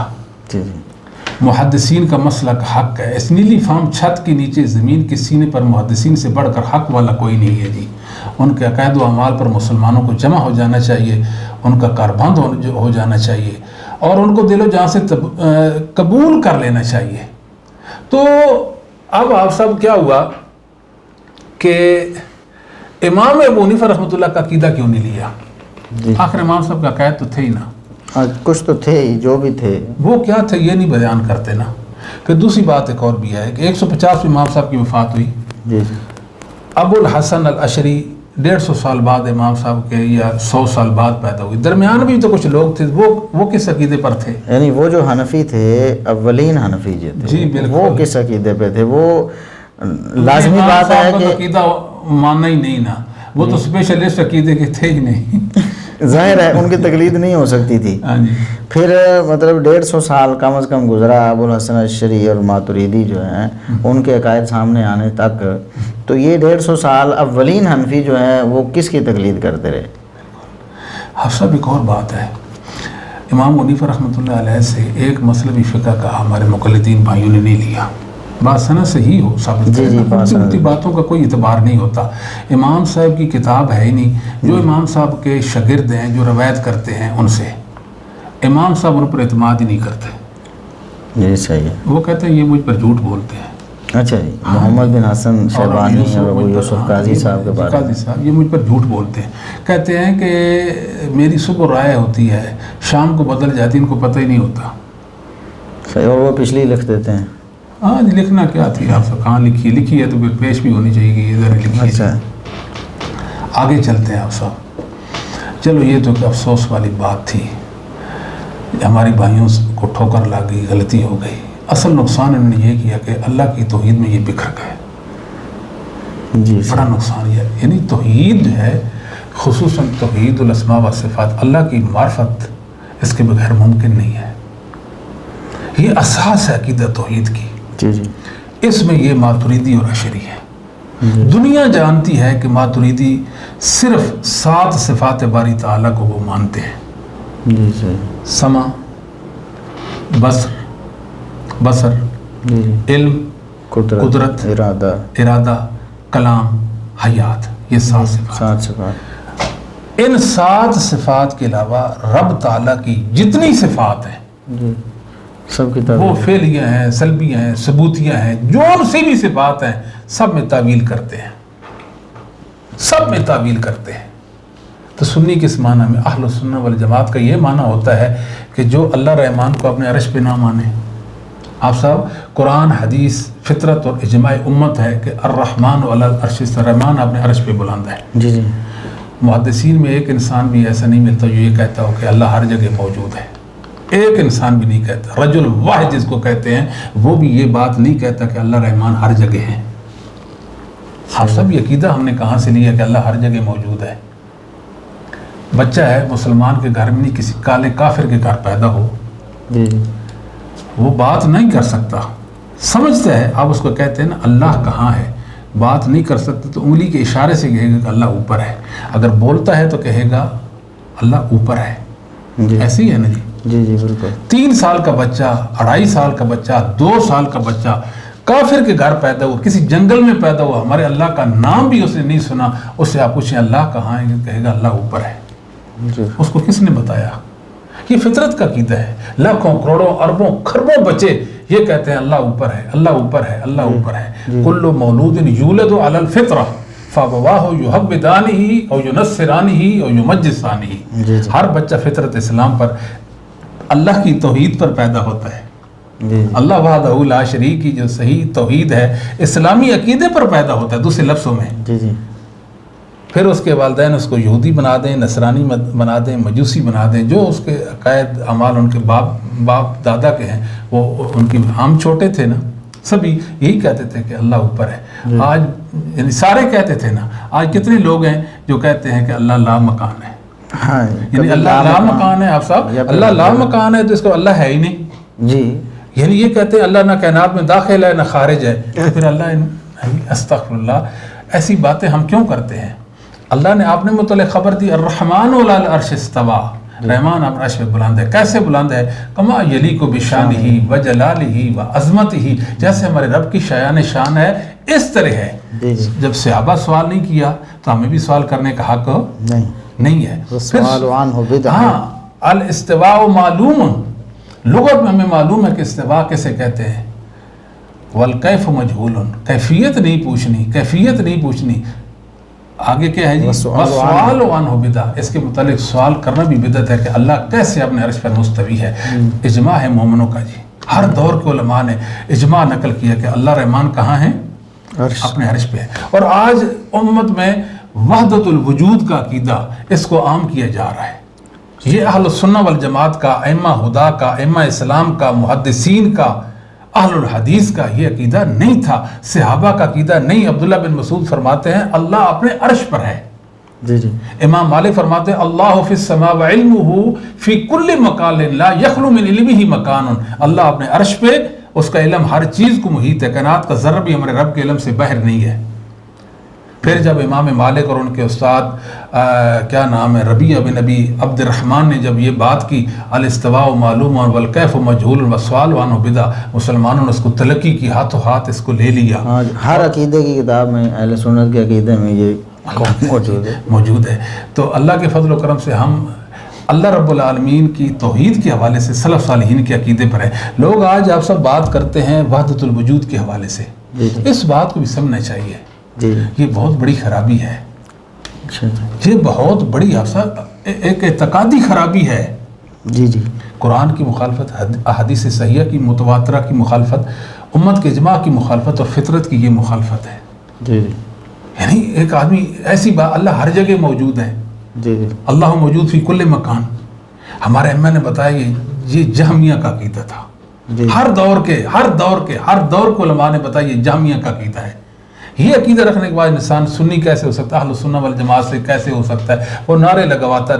محدثین کا مسلک حق ہے. اس نیلی فام چھت کے نیچے زمین کے سینے پر محدثین سے بڑھ کر حق والا کوئی نہیں ہے جی. ان کے عقائد و اعمال پر مسلمانوں کو جمع ہو جانا چاہیے، ان کا کاربند ہو جانا چاہیے، اور ان کو دل و جان سے قبول کر لینا چاہیے. تو اب آپ سب کیا ہوا کہ امام ابو حنیفہ رحمۃ اللہ کا عقیدہ کیوں نہیں لیا؟ آخر امام صاحب کا عقائد تو تھے ہی نا، کچھ تو تھے ہی، جو بھی تھے وہ کیا تھے یہ نہیں بیان کرتے نا. پھر دوسری بات ایک اور بھی ہے کہ 150 امام صاحب کی وفات ہوئی. ابو الحسن الاشعری 150 سال بعد امام صاحب کے، یا 100 سال بعد پیدا ہوئی. درمیان بھی تو کچھ لوگ تھے، وہ کس عقیدے پر تھے؟ یعنی وہ جو حنفی تھے، اولین حنفی جو تھے، جی بالکل، وہ کس عقیدے پہ تھے؟ وہ لازمی بات ہے کہ عقیدہ ماننا ہی نہیں نا، وہ تو اسپیشلسٹ عقیدے کے تھے ہی نہیں. ظاہر ہے ان کی تقلید نہیں ہو سکتی تھی. پھر مطلب 150 سال کم از کم گزرا ابو الحسن الاشعری اور ماتریدی جو ہیں ان کے عقائد سامنے آنے تک. تو یہ 150 سال اولین حنفی جو ہیں وہ کس کی تقلید کرتے رہے؟ حفصہ ایک اور بات ہے، امام حنیفہ رحمۃ اللہ علیہ سے ایک مطلبی فقہ کا ہمارے مقلدین بھائیوں نے نہیں لیا. بات سند سے ہی ہو ثابت ہے، باتوں کا کوئی اعتبار نہیں ہوتا. امام صاحب کی کتاب ہے ہی نہیں. جو امام صاحب کے شاگرد ہیں، جو روایت کرتے ہیں ان سے، امام صاحب ان پر اعتماد ہی نہیں کرتے. یہ صحیح ہے. وہ کہتے ہیں یہ مجھ پر جھوٹ بولتے ہیں. اچھا جی. محمد بن حسن شیبانی اور ابو یوسف قاضی صاحب کے بارے میں، قاضی صاحب یہ مجھ پر جھوٹ بولتے ہیں. کہتے ہیں کہ میری صبح رائے ہوتی ہے، شام کو بدل جاتی، ان کو پتہ ہی نہیں ہوتا. صحیح. اور وہ پچھلی لکھ دیتے ہیں. ہاں جی، لکھنا کیا تھی آپ سے، کہاں لکھی ہے تو پھر پیش بھی ہونی چاہیے کہ ادھر لکھی. اچھا آگے چلتے ہیں آپ صاحب. چلو یہ تو کہ افسوس والی بات تھی، ہمارے بھائیوں کو ٹھوکر لگ گئی، غلطی ہو گئی. اصل نقصان انہوں نے یہ کیا کہ اللہ کی توحید میں یہ بکھر گئے. جی بڑا نقصان یہ ہے. یعنی توحید جو ہے، خصوصاً توحید الاسماء و صفات، اللہ کی معرفت اس کے بغیر ممکن نہیں ہے. یہ اساس ہے عقیدہ توحید کی. جی جی. اس میں یہ ماتریدی اور اشعری ہے. دنیا جانتی ہے کہ ماتریدی صرف 7 صفات باری تعالیٰ کو وہ مانتے ہیں. جی صحیح. سمع، بصر، علم، قدرت، ارادہ، کلام، حیات، یہ 7 صفات. ان 7 صفات کے علاوہ رب تعالیٰ کی جتنی صفات ہیں سب کی وہ فعلیہ ہیں، سلبیہ ہیں، ثبوتیہ ہیں، جو ان سے بھی صفات ہیں سب میں تعویل کرتے ہیں، سب میں تعویل کرتے ہیں. تو سنی کس معنی میں؟ اہل سنت والجماعت کا یہ معنی ہوتا ہے کہ جو اللہ رحمان کو اپنے عرش پہ نہ مانے، آپ صاحب قرآن حدیث فطرت اور اجماع امت ہے کہ الرحمن علی العرش استوى، رحمان اپنے عرش پہ بلند ہے. جی جی. محدثین میں ایک انسان بھی ایسا نہیں ملتا جو یہ کہتا ہو کہ اللہ ہر جگہ موجود ہے. ایک انسان بھی نہیں کہتا. رجل واحد جس کو کہتے ہیں وہ بھی یہ بات نہیں کہتا کہ اللہ رحمان ہر جگہ ہے. آپ سب یہ عقیدہ ہم نے کہاں سے لیا کہ اللہ ہر جگہ موجود ہے؟ بچہ ہے مسلمان کے گھر میں نہیں، کسی کالے کافر کے گھر پیدا ہو، جی جی، وہ بات نہیں کر سکتا، سمجھتا ہے. آپ اس کو کہتے ہیں نا اللہ کہاں ہے، بات نہیں کر سکتے تو انگلی کے اشارے سے کہے گا کہ اللہ اوپر ہے. اگر بولتا ہے تو کہے گا اللہ اوپر ہے. ایسے ہی ہے نا جی. جی جی بالکل. 3 سال کا بچہ، 2.5 سال کا بچہ، 2 سال کا بچہ کافر کے گھر پیدا ہوا، کسی جنگل میں پیدا ہوا، ہمارے اللہ کا نام بھی اس نے نہیں سنا، اس سے آپ پوچھیں اللہ کہاں ہے، کہے گا اللہ اوپر ہے. اس کو کس نے بتایا؟ یہ فطرت کا عقیدہ ہے. لاکھوں کروڑوں اربوں خربوں بچے یہ کہتے ہیں اللہ اوپر ہے، اللہ اوپر ہے، اللہ اوپر ہے. کل مولود یولد علی الفطرہ فابواہ یحودانہ او ینصرانہ او یمجسانہ. ہر بچہ فطرت اسلام پر، اللہ کی توحید پر پیدا ہوتا ہے. اللہ وحدہ لا شریک کی جو صحیح توحید ہے اسلامی عقیدے پر پیدا ہوتا ہے. دوسرے لفظوں میں پھر اس کے والدین اس کو یہودی بنا دیں، نصرانی بنا دیں، مجوسی بنا دیں، جو اس کے عقائد اعمال ان کے باپ دادا کے ہیں، وہ ان کی ہم چھوٹے تھے نا سبھی یہی کہتے تھے کہ اللہ اوپر ہے. آج یعنی سارے کہتے تھے نا، آج کتنے لوگ ہیں جو کہتے ہیں کہ اللہ لا مکان ہے. یعنی اللہ لا مکان ہے. آپ صاحب اللہ لا مکان ہے تو اس کو اللہ ہے ہی نہیں جی. یعنی یہ کہتے ہیں اللہ نہ کائنات میں داخل ہے نہ خارج ہے، پھر اللہ استغفر اللہ. ایسی باتیں ہم کیوں کرتے ہیں؟ اللہ نے آپ نے متعلق خبر دی الرحمن علی العرش استوى، رحمان اپنے عرش پہ بلند ہے. کیسے بلند ہے؟ کما یلیق بشانہ وجلالہ وعظمتہ، جیسے ہمارے رب کی شایان شان ہے اس طرح ہے. جب صحابہ سوال نہیں کیا تو ہمیں بھی سوال کرنے کا حق نہیں ہے. ہاں الاستواء معلوم، لغت میں ہمیں معلوم ہے کہ استواء کیسے کہتے ہیں. والکیف مجہول، کیفیت نہیں پوچھنی، کیفیت نہیں پوچھنی. آگے کیا ہے جی؟ سوال عنہ بدع، اس کے متعلق سوال کرنا بھی بدعت ہے کہ اللہ کیسے اپنے عرش پر مستوی ہے. اجماع ہے مومنوں کا جی، ہر دور کے علماء نے اجماع نقل کیا کہ اللہ رحمان کہاں ہے؟ اپنے عرش پہ ہے. اور آج امت میں وحدت الوجود کا عقیدہ اس کو عام کیا جا رہا ہے. یہ اہل السنہ والجماعت کا، ائمہ ہدا کا، ائمہ اسلام کا، محدثین کا، اہل الحدیث کا یہ عقیدہ نہیں تھا. صحابہ کا عقیدہ نہیں. عبداللہ بن مسعود فرماتے ہیں اللہ اپنے عرش پر ہے. جی جی. امام مالک فرماتے ہیں اللہ فی السماء وعلمہ فی کل مکان لا یخلو من علمہ مکان. اللہ اپنے عرش پہ، اس کا علم ہر چیز کو محیط ہے، کائنات کا ذرہ بھی ہمارے رب کے علم سے باہر نہیں ہے. پھر جب امام مالک اور ان کے استاد کیا نام ہے ربیعہ بن ابی عبد الرحمن نے جب یہ بات کی الاستواء معلوم والکیف مجہول والسؤال عنہ بدعہ، مسلمانوں نے اس کو تلقی کی، ہاتھوں ہاتھ اس کو لے لیا. ہر عقیدے کی کتاب میں، اہل سنت کے عقیدے میں یہ موجود ہے. تو اللہ کے فضل و کرم سے ہم اللہ رب العالمین کی توحید کے حوالے سے سلف صالحین کے عقیدے پر ہے. لوگ آج آپ سب بات کرتے ہیں وحدت الوجود کے حوالے سے، اس بات کو بھی سمجھنا چاہیے. یہ بہت بڑی خرابی ہے. یہ بہت بڑی ایک اعتقادی خرابی ہے. جی جی. قرآن کی مخالفت، احادیث صحیحہ کی متواترہ کی مخالفت، امت کے اجماع کی مخالفت اور فطرت کی یہ مخالفت ہے. جی جی. یعنی ایک آدمی ایسی بات، اللہ ہر جگہ موجود ہے. جی جی. اللہ موجود فی کل مکان. ہمارے امام نے بتایا یہ جہمیہ کا عقیدہ تھا. ہر دور کے علماء نے بتایا یہ جہمیہ کا عقیدہ ہے. یہ عقیدہ رکھنے کے بعد انسان سنی کیسے ہو سکتا ہے؟ اہل السنہ والجماعت سے کیسے ہو سکتا ہے؟ وہ نعرے لگاتا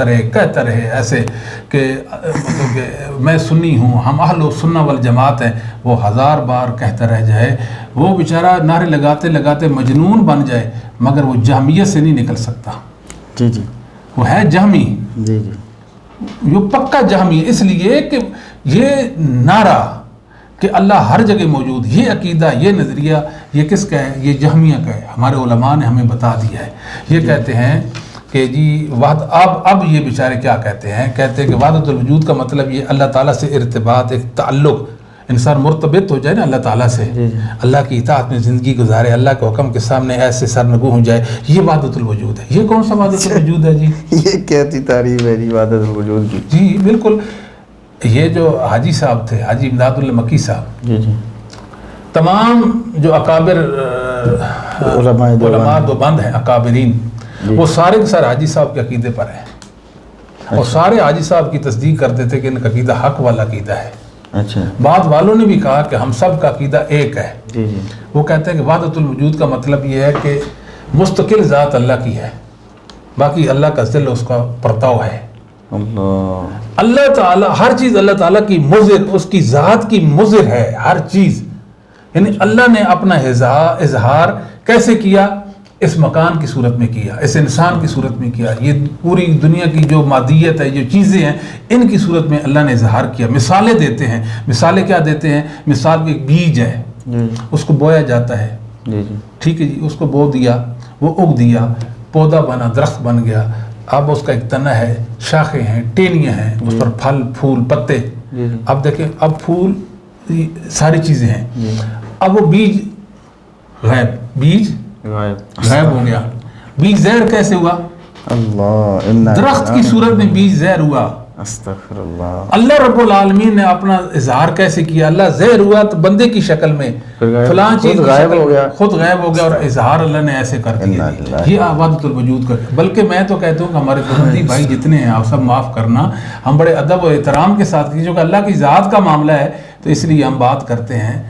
رہے کہتا رہے ایسے کہ مطلب کہ میں سنی ہوں، ہم اہل السنہ والجماعت ہیں. وہ 1000 بار کہتا رہ جائے، وہ بیچارہ نعرے لگاتے مجنون بن جائے، مگر وہ جہمیت سے نہیں نکل سکتا. جی جی. وہ ہے جہمی. جی جی. یہ پکا جہمی ہے. اس لیے کہ یہ نعرہ کہ اللہ ہر جگہ موجود، یہ عقیدہ، یہ نظریہ، یہ کس کا ہے؟ یہ جہمیہ کا ہے. ہمارے علماء نے ہمیں بتا دیا ہے. یہ کہتے ہیں کہ جی اب یہ بیچارے کیا کہتے ہیں کہ وحدت الوجود کا مطلب یہ اللہ تعالیٰ سے ارتباط، ایک تعلق، انسان مرتبط ہو جائے نا اللہ تعالیٰ سے، اللہ کی اطاعت میں زندگی گزارے، اللہ کے حکم کے سامنے ایسے سرنگو ہو جائے، یہ وحدت الوجود ہے. یہ کون سا وحدت الوجود ہے جی؟ یہ کہتی تعریف ہے جی وحدت الوجود کی. جی بالکل. یہ جو حاجی صاحب تھے، حاجی امداد اللہ مکی صاحب، جی جی، تمام جو اکابر علماء دیوبند ہیں، اکابرین، وہ سارے کے سارے حاجی صاحب کے عقیدے پر ہیں، اور سارے حاجی صاحب کی تصدیق کرتے تھے کہ ان کا عقیدہ حق والا عقیدہ ہے۔ اچھا، بعض والوں نے بھی کہا کہ ہم سب کا عقیدہ ایک ہے۔ جی جی، وہ کہتے ہیں کہ وحدت الوجود کا مطلب یہ ہے کہ مستقل ذات اللہ کی ہے، باقی اللہ کا ذل اس کا پرتاؤ ہے۔ اللہ تعالیٰ ہر چیز اللہ تعالیٰ کی مظہر، اس کی ذات کی مظہر ہے ہر چیز، یعنی اللہ نے اپنا اظہار کیسے کیا؟ اس مکان کی صورت میں کیا، اس انسان کی صورت میں کیا، یہ پوری دنیا کی جو مادیت ہے، جو چیزیں ہیں، ان کی صورت میں اللہ نے اظہار کیا۔ مثالیں دیتے ہیں، مثالیں کیا دیتے ہیں؟ مثال ایک بیج ہے، اس کو بویا جاتا ہے، ٹھیک ہے جی، اس کو بو دیا، وہ اگ دیا، پودا بنا، درخت بن گیا، اب اس کا ایک تنا ہے، شاخیں ہیں، ٹینیاں ہیں، اس پر پھل پھول پتے، اب دیکھیں، اب پھول ساری چیزیں ہیں، اب وہ بیج بیج غائب ہو گیا۔ بیج زہر کیسے ہوا؟ درخت کی صورت میں بیج زہر ہوا۔ استغفر اللہ۔ اللہ رب العالمین نے اپنا اظہار کیسے کیا؟ اللہ زہر ہوا تو بندے کی شکل میں، فلاں چیز غائب ہو گیا، خود غائب ہو گیا، اور اظہار اللہ نے ایسے کر دیا۔ یہ وحدت الوجود کا، بلکہ میں تو کہتا ہوں کہ ہمارے بندی بھائی جتنے ہیں، آپ سب معاف کرنا، ہم بڑے ادب و احترام کے ساتھ، جو کہ اللہ کی ذات کا معاملہ ہے تو اس لیے ہم بات کرتے ہیں۔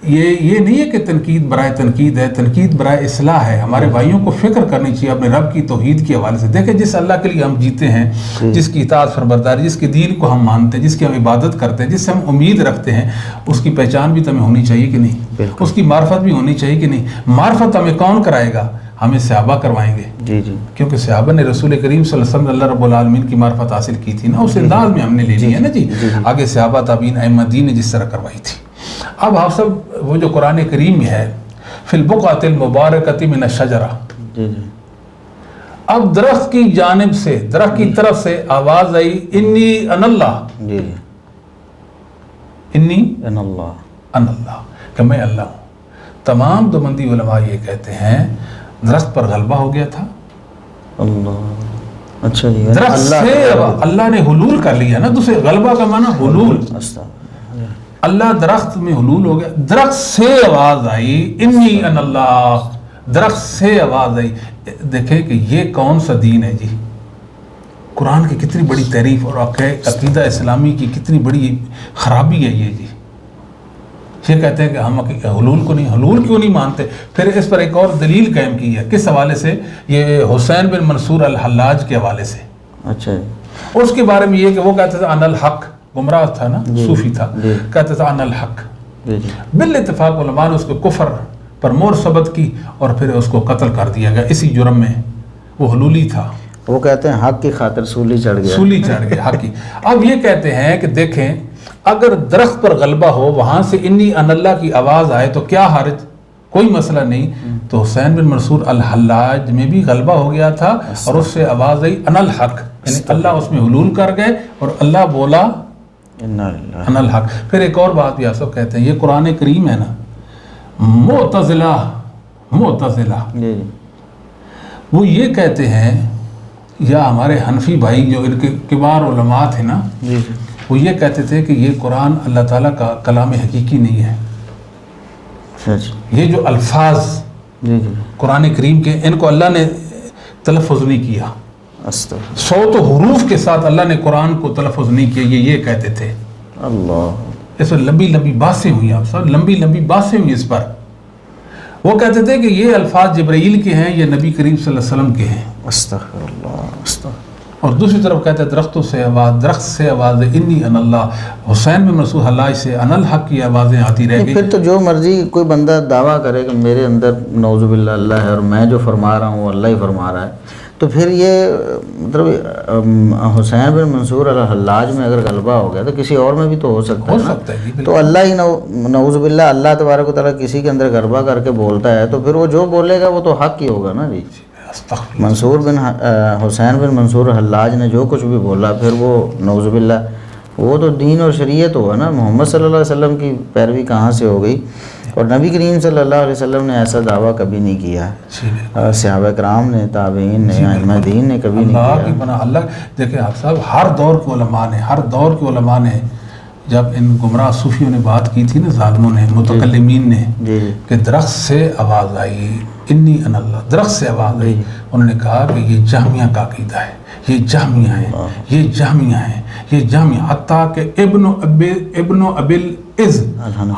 یہ نہیں ہے کہ تنقید برائے تنقید ہے، تنقید برائے اصلاح ہے۔ ہمارے بھائیوں کو فکر کرنی چاہیے اپنے رب کی توحید کے حوالے سے۔ دیکھیں، جس اللہ کے لیے ہم جیتے ہیں، جس کی اطاعت فرمانبرداری، جس کے دین کو ہم مانتے ہیں، جس کی ہم عبادت کرتے ہیں، جس سے ہم امید رکھتے ہیں، اس کی پہچان بھی تو ہمیں ہونی چاہیے کہ نہیں؟ اس کی معرفت بھی ہونی چاہیے کہ نہیں؟ معرفت ہمیں کون کرائے گا؟ ہمیں صحابہ کروائیں گے، جی جی، کیونکہ صحابہ نے رسول کریم صلی اللہ علیہ وسلم اللہ رب العالمین کی معرفت حاصل کی تھی نا، اس انداز میں ہم نے لے لی ہے نا جی۔ آگے صحابہ تابعین ائمہ دین نے جس طرح کروائی تھی۔ اب آپ سب وہ جو قرآن کریم میں ہے، فی البقعۃ المبارکۃ من الشجرہ، اب درخت کی جانب سے، درخت کی طرف سے آواز آئی، انی ان اللہ، انی ان اللہ، کہ میں اللہ ہوں۔ تمام دیوبندی علماء یہ کہتے ہیں درخت پر غلبہ ہو گیا تھا۔ اچھا جی، درخت سے اللہ نے حلول کر لیا نا، دوسرے غلبہ کا معنی حلول، اللہ درخت میں حلول ہو گیا۔ درخت سے آواز آئی، انی ان اللہ، درخت سے آواز آئی۔ دیکھیں کہ یہ کون سا دین ہے جی؟ قرآن کی کتنی بڑی تعریف اور عقیدہ اسلامی کی کتنی بڑی خرابی ہے یہ جی۔ یہ کہتے ہیں کہ ہم حلول کو نہیں، حلول کیوں نہیں مانتے؟ پھر اس پر ایک اور دلیل قائم کی ہے، کس حوالے سے؟ یہ حسین بن منصور الحلاج کے حوالے سے۔ اچھا، اس کے بارے میں یہ کہ وہ کہتے تھے ان الحق، گمراہ تھا نا، صوفی تھا، کہتے تھا ان الحق۔ بالاتفاق علماء نے اس کو کفر پر مہر ثبت کی اور پھر اس کو قتل کر دیا گیا اسی جرم میں، وہ حلولی تھا۔ وہ کہتے ہیں حق کی خاطر سولی چڑھ گیا، سولی چڑھ گیا حق کی۔ اب یہ کہتے ہیں کہ دیکھیں، اگر درخت پر غلبہ ہو، وہاں سے انی ان اللہ کی آواز آئے تو کیا حرج؟ کوئی مسئلہ نہیں۔ تو حسین بن منصور الحلاج میں بھی غلبہ ہو گیا تھا اور اس سے آواز آئی ان الحق، یعنی اللہ اس میں حلول کر گئے اور اللہ بولا ان الحق۔ پھر ایک اور بات بھی آپ سب کہتے ہیں، یہ قرآن کریم ہے نا، معتزلہ وہ یہ کہتے ہیں، یا ہمارے حنفی بھائی جو ان کے کبار علماء تھے نا، وہ یہ کہتے تھے کہ یہ قرآن اللہ تعالیٰ کا کلام حقیقی نہیں ہے۔ یہ جو الفاظ قرآن کریم کے، ان کو اللہ نے تلفظ نہیں کیا، صوت و حروف کے ساتھ اللہ نے قرآن کو تلفظ نہیں کیا، یہ کہتے تھے۔ اللہ، اس پر لمبی لمبی باتیں ہوئی، آپ سب لمبی لمبی باتیں ہوئی اس پر۔ وہ کہتے تھے کہ یہ الفاظ جبرائیل کے ہیں، یہ نبی کریم صلی اللہ علیہ وسلم کے ہیں۔ استغفر اللہ۔ اور دوسری طرف کہتے ہیں درختوں سے آواز، درخت سے آواز انی ان اللہ، حسین بن منصور حلاج سے ان الحق کی آوازیں آتی رہ گئی۔ پھر تو جو مرضی کوئی بندہ دعویٰ کرے کہ میرے اندر نعوذ باللہ اللہ ہے اور میں جو فرما رہا ہوں وہ اللہ ہی فرما رہا ہے، تو پھر یہ مطلب حسین بن منصور الحلاج میں اگر غلبہ ہو گیا تو کسی اور میں بھی تو ہو سکتا ہے، تو اللہ ہی نعوذ باللہ اللہ تبارک و تعالیٰ کسی کے اندر غلبہ کر کے بولتا ہے تو پھر وہ جو بولے گا وہ تو حق ہی ہوگا نا جی۔ منصور بن حسین بن منصور حلاج نے جو کچھ بھی بولا پھر وہ نعوذ باللہ وہ تو دین اور شریعت ہوا نا، محمد صلی اللہ علیہ وسلم کی پیروی کہاں سے ہو گئی؟ اور نبی کریم صلی اللہ علیہ وسلم نے ایسا دعویٰ کبھی نہیں کیا، صحابہ کرام نے، تابعین نے، ائمہ دین نے کبھی نہیں کیا۔ اللہ دیکھیں آپ صاحب، ہر دور کے علماء نے جب ان گمراہ صوفیوں نے بات کی تھی نا، ظالموں نے، متکلمین نے، کہ درخت سے آواز آئی انی ان اللہ، درخت سے آواز آئی، انہوں نے کہا کہ یہ جہمیہ کا عقیدہ ہے، یہ جہمیہ ہیں، یہ جہمیہ ہیں، یہ جہمیہ، حتیٰ کہ ابن ابل از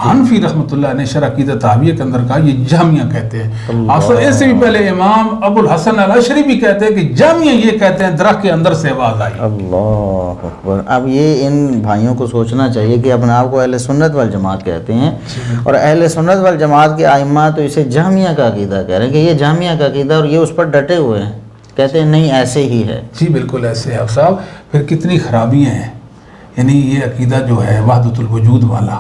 حنفی رحمۃ اللہ نے شرح عقیدہ طحاویہ کے اندر کہا یہ جہمیہ کہتے ہیں۔ اصل اس سے بھی پہلے امام ابو الحسن الاشعری بھی کہتے ہیں کہ جہمیہ یہ کہتے ہیں درخت کے اندر سے آواز آئی۔ اللہ اکبر۔ اب یہ ان بھائیوں کو سوچنا چاہیے کہ اپنے آپ کو اہل سنت والجماعت کہتے ہیں، اور اہل سنت والجماعت کے ائمہ تو اسے جہمیہ کا عقیدہ کہہ رہے ہیں کہ یہ جہمیہ کا عقیدہ، اور یہ اس پر ڈٹے ہوئے ہیں، کہتے ہیں نہیں ایسے ہی ہے۔ جی بالکل ایسے ہے صاحب۔ پھر کتنی خرابیاں ہیں، یعنی یہ عقیدہ جو ہے وحدت الوجود والا،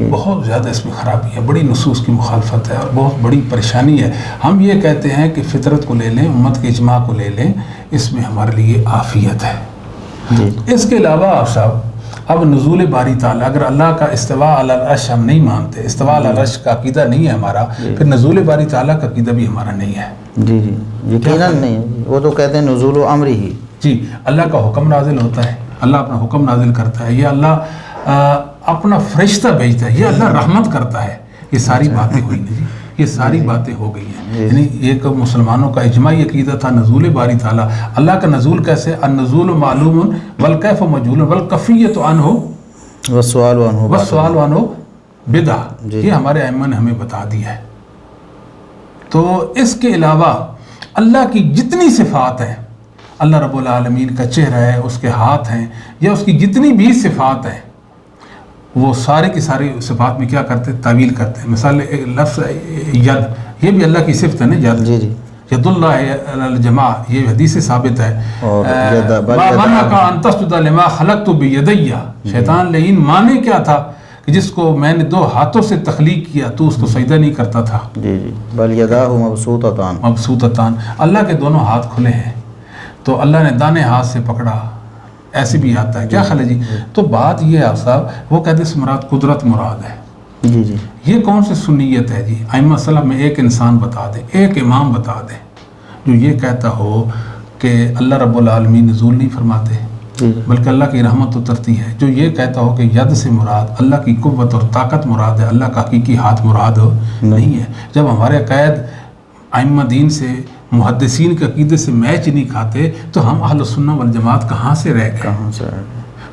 بہت زیادہ اس میں خرابی ہے، بڑی نصوص کی مخالفت ہے اور بہت بڑی پریشانی ہے۔ ہم یہ کہتے ہیں کہ فطرت کو لے لیں، امت کے اجماع کو لے لیں، اس میں ہمارے لیے عافیت ہے۔ اس کے علاوہ آپ صاحب اب نزول باری تعالیٰ، اگر اللہ کا استواء علی العرش ہم نہیں مانتے، استواء علی العرش کا عقیدہ نہیں ہے ہمارا، پھر نزول باری تعالیٰ کا عقیدہ بھی ہمارا نہیں ہے۔ جی جی یقیناً نہیں، وہ تو کہتے ہیں نزول و امر ہی۔ جی اللہ کا حکم نازل ہوتا ہے، اللہ اپنا حکم نازل کرتا ہے، یہ اللہ اپنا فرشتہ بھیجتا ہے، یہ اللہ رحمت کرتا ہے۔ یہ ساری باتیں ہوئی نا جی، یہ ساری باتیں ہو گئی ہیں۔ یعنی ایک مسلمانوں کا اجماعی عقیدہ تھا نزول باری تعالیٰ، اللہ کا نزول کیسے، النزول معلوم والکیف مجہول والکفیۃ عنہ والسؤال عنہ بدعہ، یہ ہمارے ائمہ نے ہمیں بتا دیا ہے۔ تو اس کے علاوہ اللہ کی جتنی صفات ہیں، اللہ رب العالمین کا چہرہ ہے، اس کے ہاتھ ہیں، یا اس کی جتنی بھی صفات ہیں، وہ سارے کی ساری صفات میں کیا کرتے ہیں، تعویل کرتے ہیں۔ مثال لفظ ید، یہ بھی اللہ کی صفت ہے نا، ید جی جی ید اللہ الجماع، یہ حدیث سے ثابت ہے۔ ما منعک ان تسجد لما خلقت بیدی، شیطان لعین مانے کیا تھا کہ جس کو میں نے دو ہاتھوں سے تخلیق کیا تو اس کو سجدہ نہیں کرتا تھا۔ جی جی بل یداہ مبسوطتان، اللہ کے دونوں ہاتھ کھلے ہیں، تو اللہ نے دانے ہاتھ سے پکڑا، ایسے بھی آتا ہے، کیا خیال ہے جی؟ تو بات یہ ہے آپ صاحب، وہ کہتے ہیں مراد قدرت مراد ہے۔ جی جی یہ کون سی سنیت ہے جی؟ ائمہ سلف میں ایک انسان بتا دیں، ایک امام بتا دیں جو یہ کہتا ہو کہ اللہ رب العالمین نزول نہیں فرماتے بلکہ اللہ کی رحمت اترتی ہے، جو یہ کہتا ہو کہ ید سے مراد اللہ کی قوت اور طاقت مراد ہے، اللہ کا حقیقی ہاتھ مراد نہیں ہے۔ جب ہمارے عقائد ائمہ دین سے، محدثین کے عقیدے سے میچ نہیں کھاتے تو ہم اہل سنہ والجماعت کہاں سے رہ گئے؟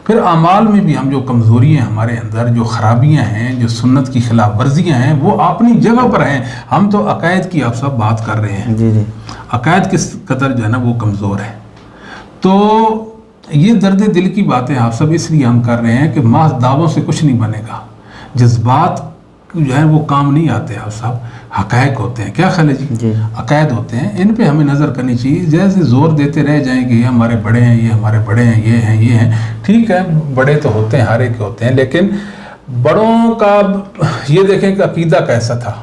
پھر اعمال میں بھی ہم جو کمزوری ہیں ہمارے اندر، جو خرابیاں ہیں، جو سنت کی خلاف ورزیاں ہیں، وہ اپنی جگہ پر ہیں۔ ہم تو عقائد کی آپ سب بات کر رہے ہیں، عقائد کس قدر جو ہے نا وہ کمزور ہے۔ تو یہ درد دل کی باتیں آپ سب اس لیے ہم کر رہے ہیں کہ محض دعووں سے کچھ نہیں بنے گا، جذبات جو ہیں وہ کام نہیں آتے، آپ صاحب حقائق ہوتے ہیں، کیا خیال ہے جی؟ عقائد ہوتے ہیں، ان پہ ہمیں نظر کرنی چاہیے۔ جیسے زور دیتے رہ جائیں کہ یہ ہمارے بڑے ہیں، یہ ہمارے بڑے ہیں، یہ ہیں، یہ ہیں، ٹھیک ہے، بڑے تو ہوتے ہیں، ہر ایک ہوتے ہیں، لیکن بڑوں کا یہ دیکھیں کہ عقیدہ کیسا تھا۔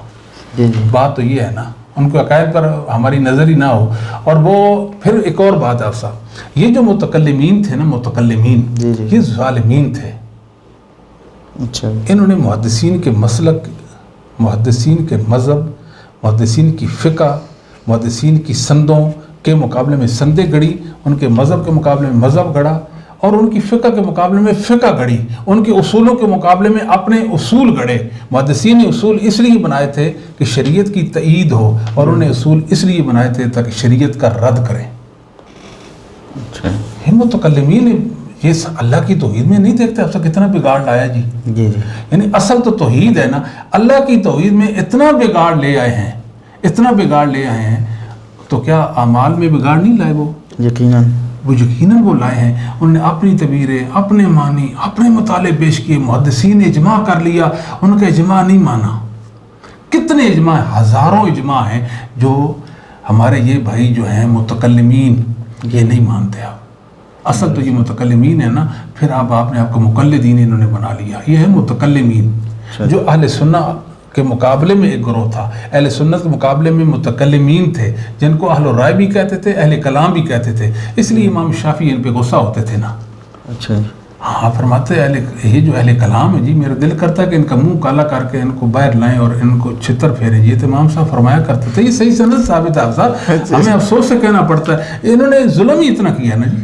بات تو یہ ہے نا، ان کو عقائد پر ہماری نظر ہی نہ ہو۔ اور وہ پھر ایک اور بات آپ صاحب، یہ جو متکلمین تھے نا، متکلمین یہ ظالمین تھے۔ انہوں نے محدثین کے مسلک، محدثین کے مذہب، محدثین کی فقہ، محدثین کی سندوں کے مقابلے میں سندیں گڑی، ان کے مذہب کے مقابلے میں مذہب گڑا، اور ان کی فقہ کے مقابلے میں فقہ گڑی، ان کے اصولوں کے مقابلے میں اپنے اصول گڑے۔ محدثین نے اصول اس لیے بنائے تھے کہ شریعت کی تائید ہو، اور انہوں نے اصول اس لیے بنائے تھے تاکہ شریعت کا رد کریں۔ متکلمین یہ اللہ کی توحید میں نہیں دیکھتے آپ سے کتنا بگاڑ لایا جی؟ یعنی اصل تو توحید ہے نا، اللہ کی توحید میں اتنا بگاڑ لے آئے ہیں، اتنا بگاڑ لے آئے ہیں، تو کیا اعمال میں بگاڑ نہیں لائے؟ وہ یقیناً وہ لائے ہیں۔ انہوں نے اپنی تعبیریں، اپنے معنی، اپنے مطالعے پیش کیے، محدثین نے اجماع کر لیا، ان کا اجماع نہیں مانا۔ کتنے اجماع، ہزاروں اجماع ہیں جو ہمارے یہ بھائی جو ہیں متکلمین یہ نہیں مانتے۔ آپ اصل تو یہ متکلمین ہے نا، پھر آپ نے آپ کو مقلدین انہوں نے بنا لیا۔ یہ ہے متکلمین، جو اہل سنہ کے مقابلے میں ایک گروہ تھا، اہل سنت کے مقابلے میں متکلمین تھے، جن کو اہل رائے بھی کہتے تھے، اہل کلام بھی کہتے تھے۔ اس لیے امام شافعی ان پہ غصہ ہوتے تھے نا۔ اچھا ہاں، فرماتے یہ جو اہل کلام ہے جی، میرا دل کرتا ہے کہ ان کا منہ کالا کر کے ان کو باہر لائیں اور ان کو چھتر پھیریں۔ یہ تو امام صاحب فرمایا کرتے تھے، یہ صحیح سند ثابت ہے صاحب، ہمیں افسوس سے کہنا پڑتا ہے۔ انہوں نے ظلم ہی اتنا کیا نا جی،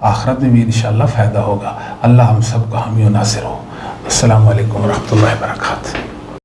آخرت میں بھی انشاءاللہ فائدہ ہوگا۔ اللہ ہم سب کا حامی و ناصر ہو۔ السلام علیکم ورحمۃ اللہ وبرکاتہ۔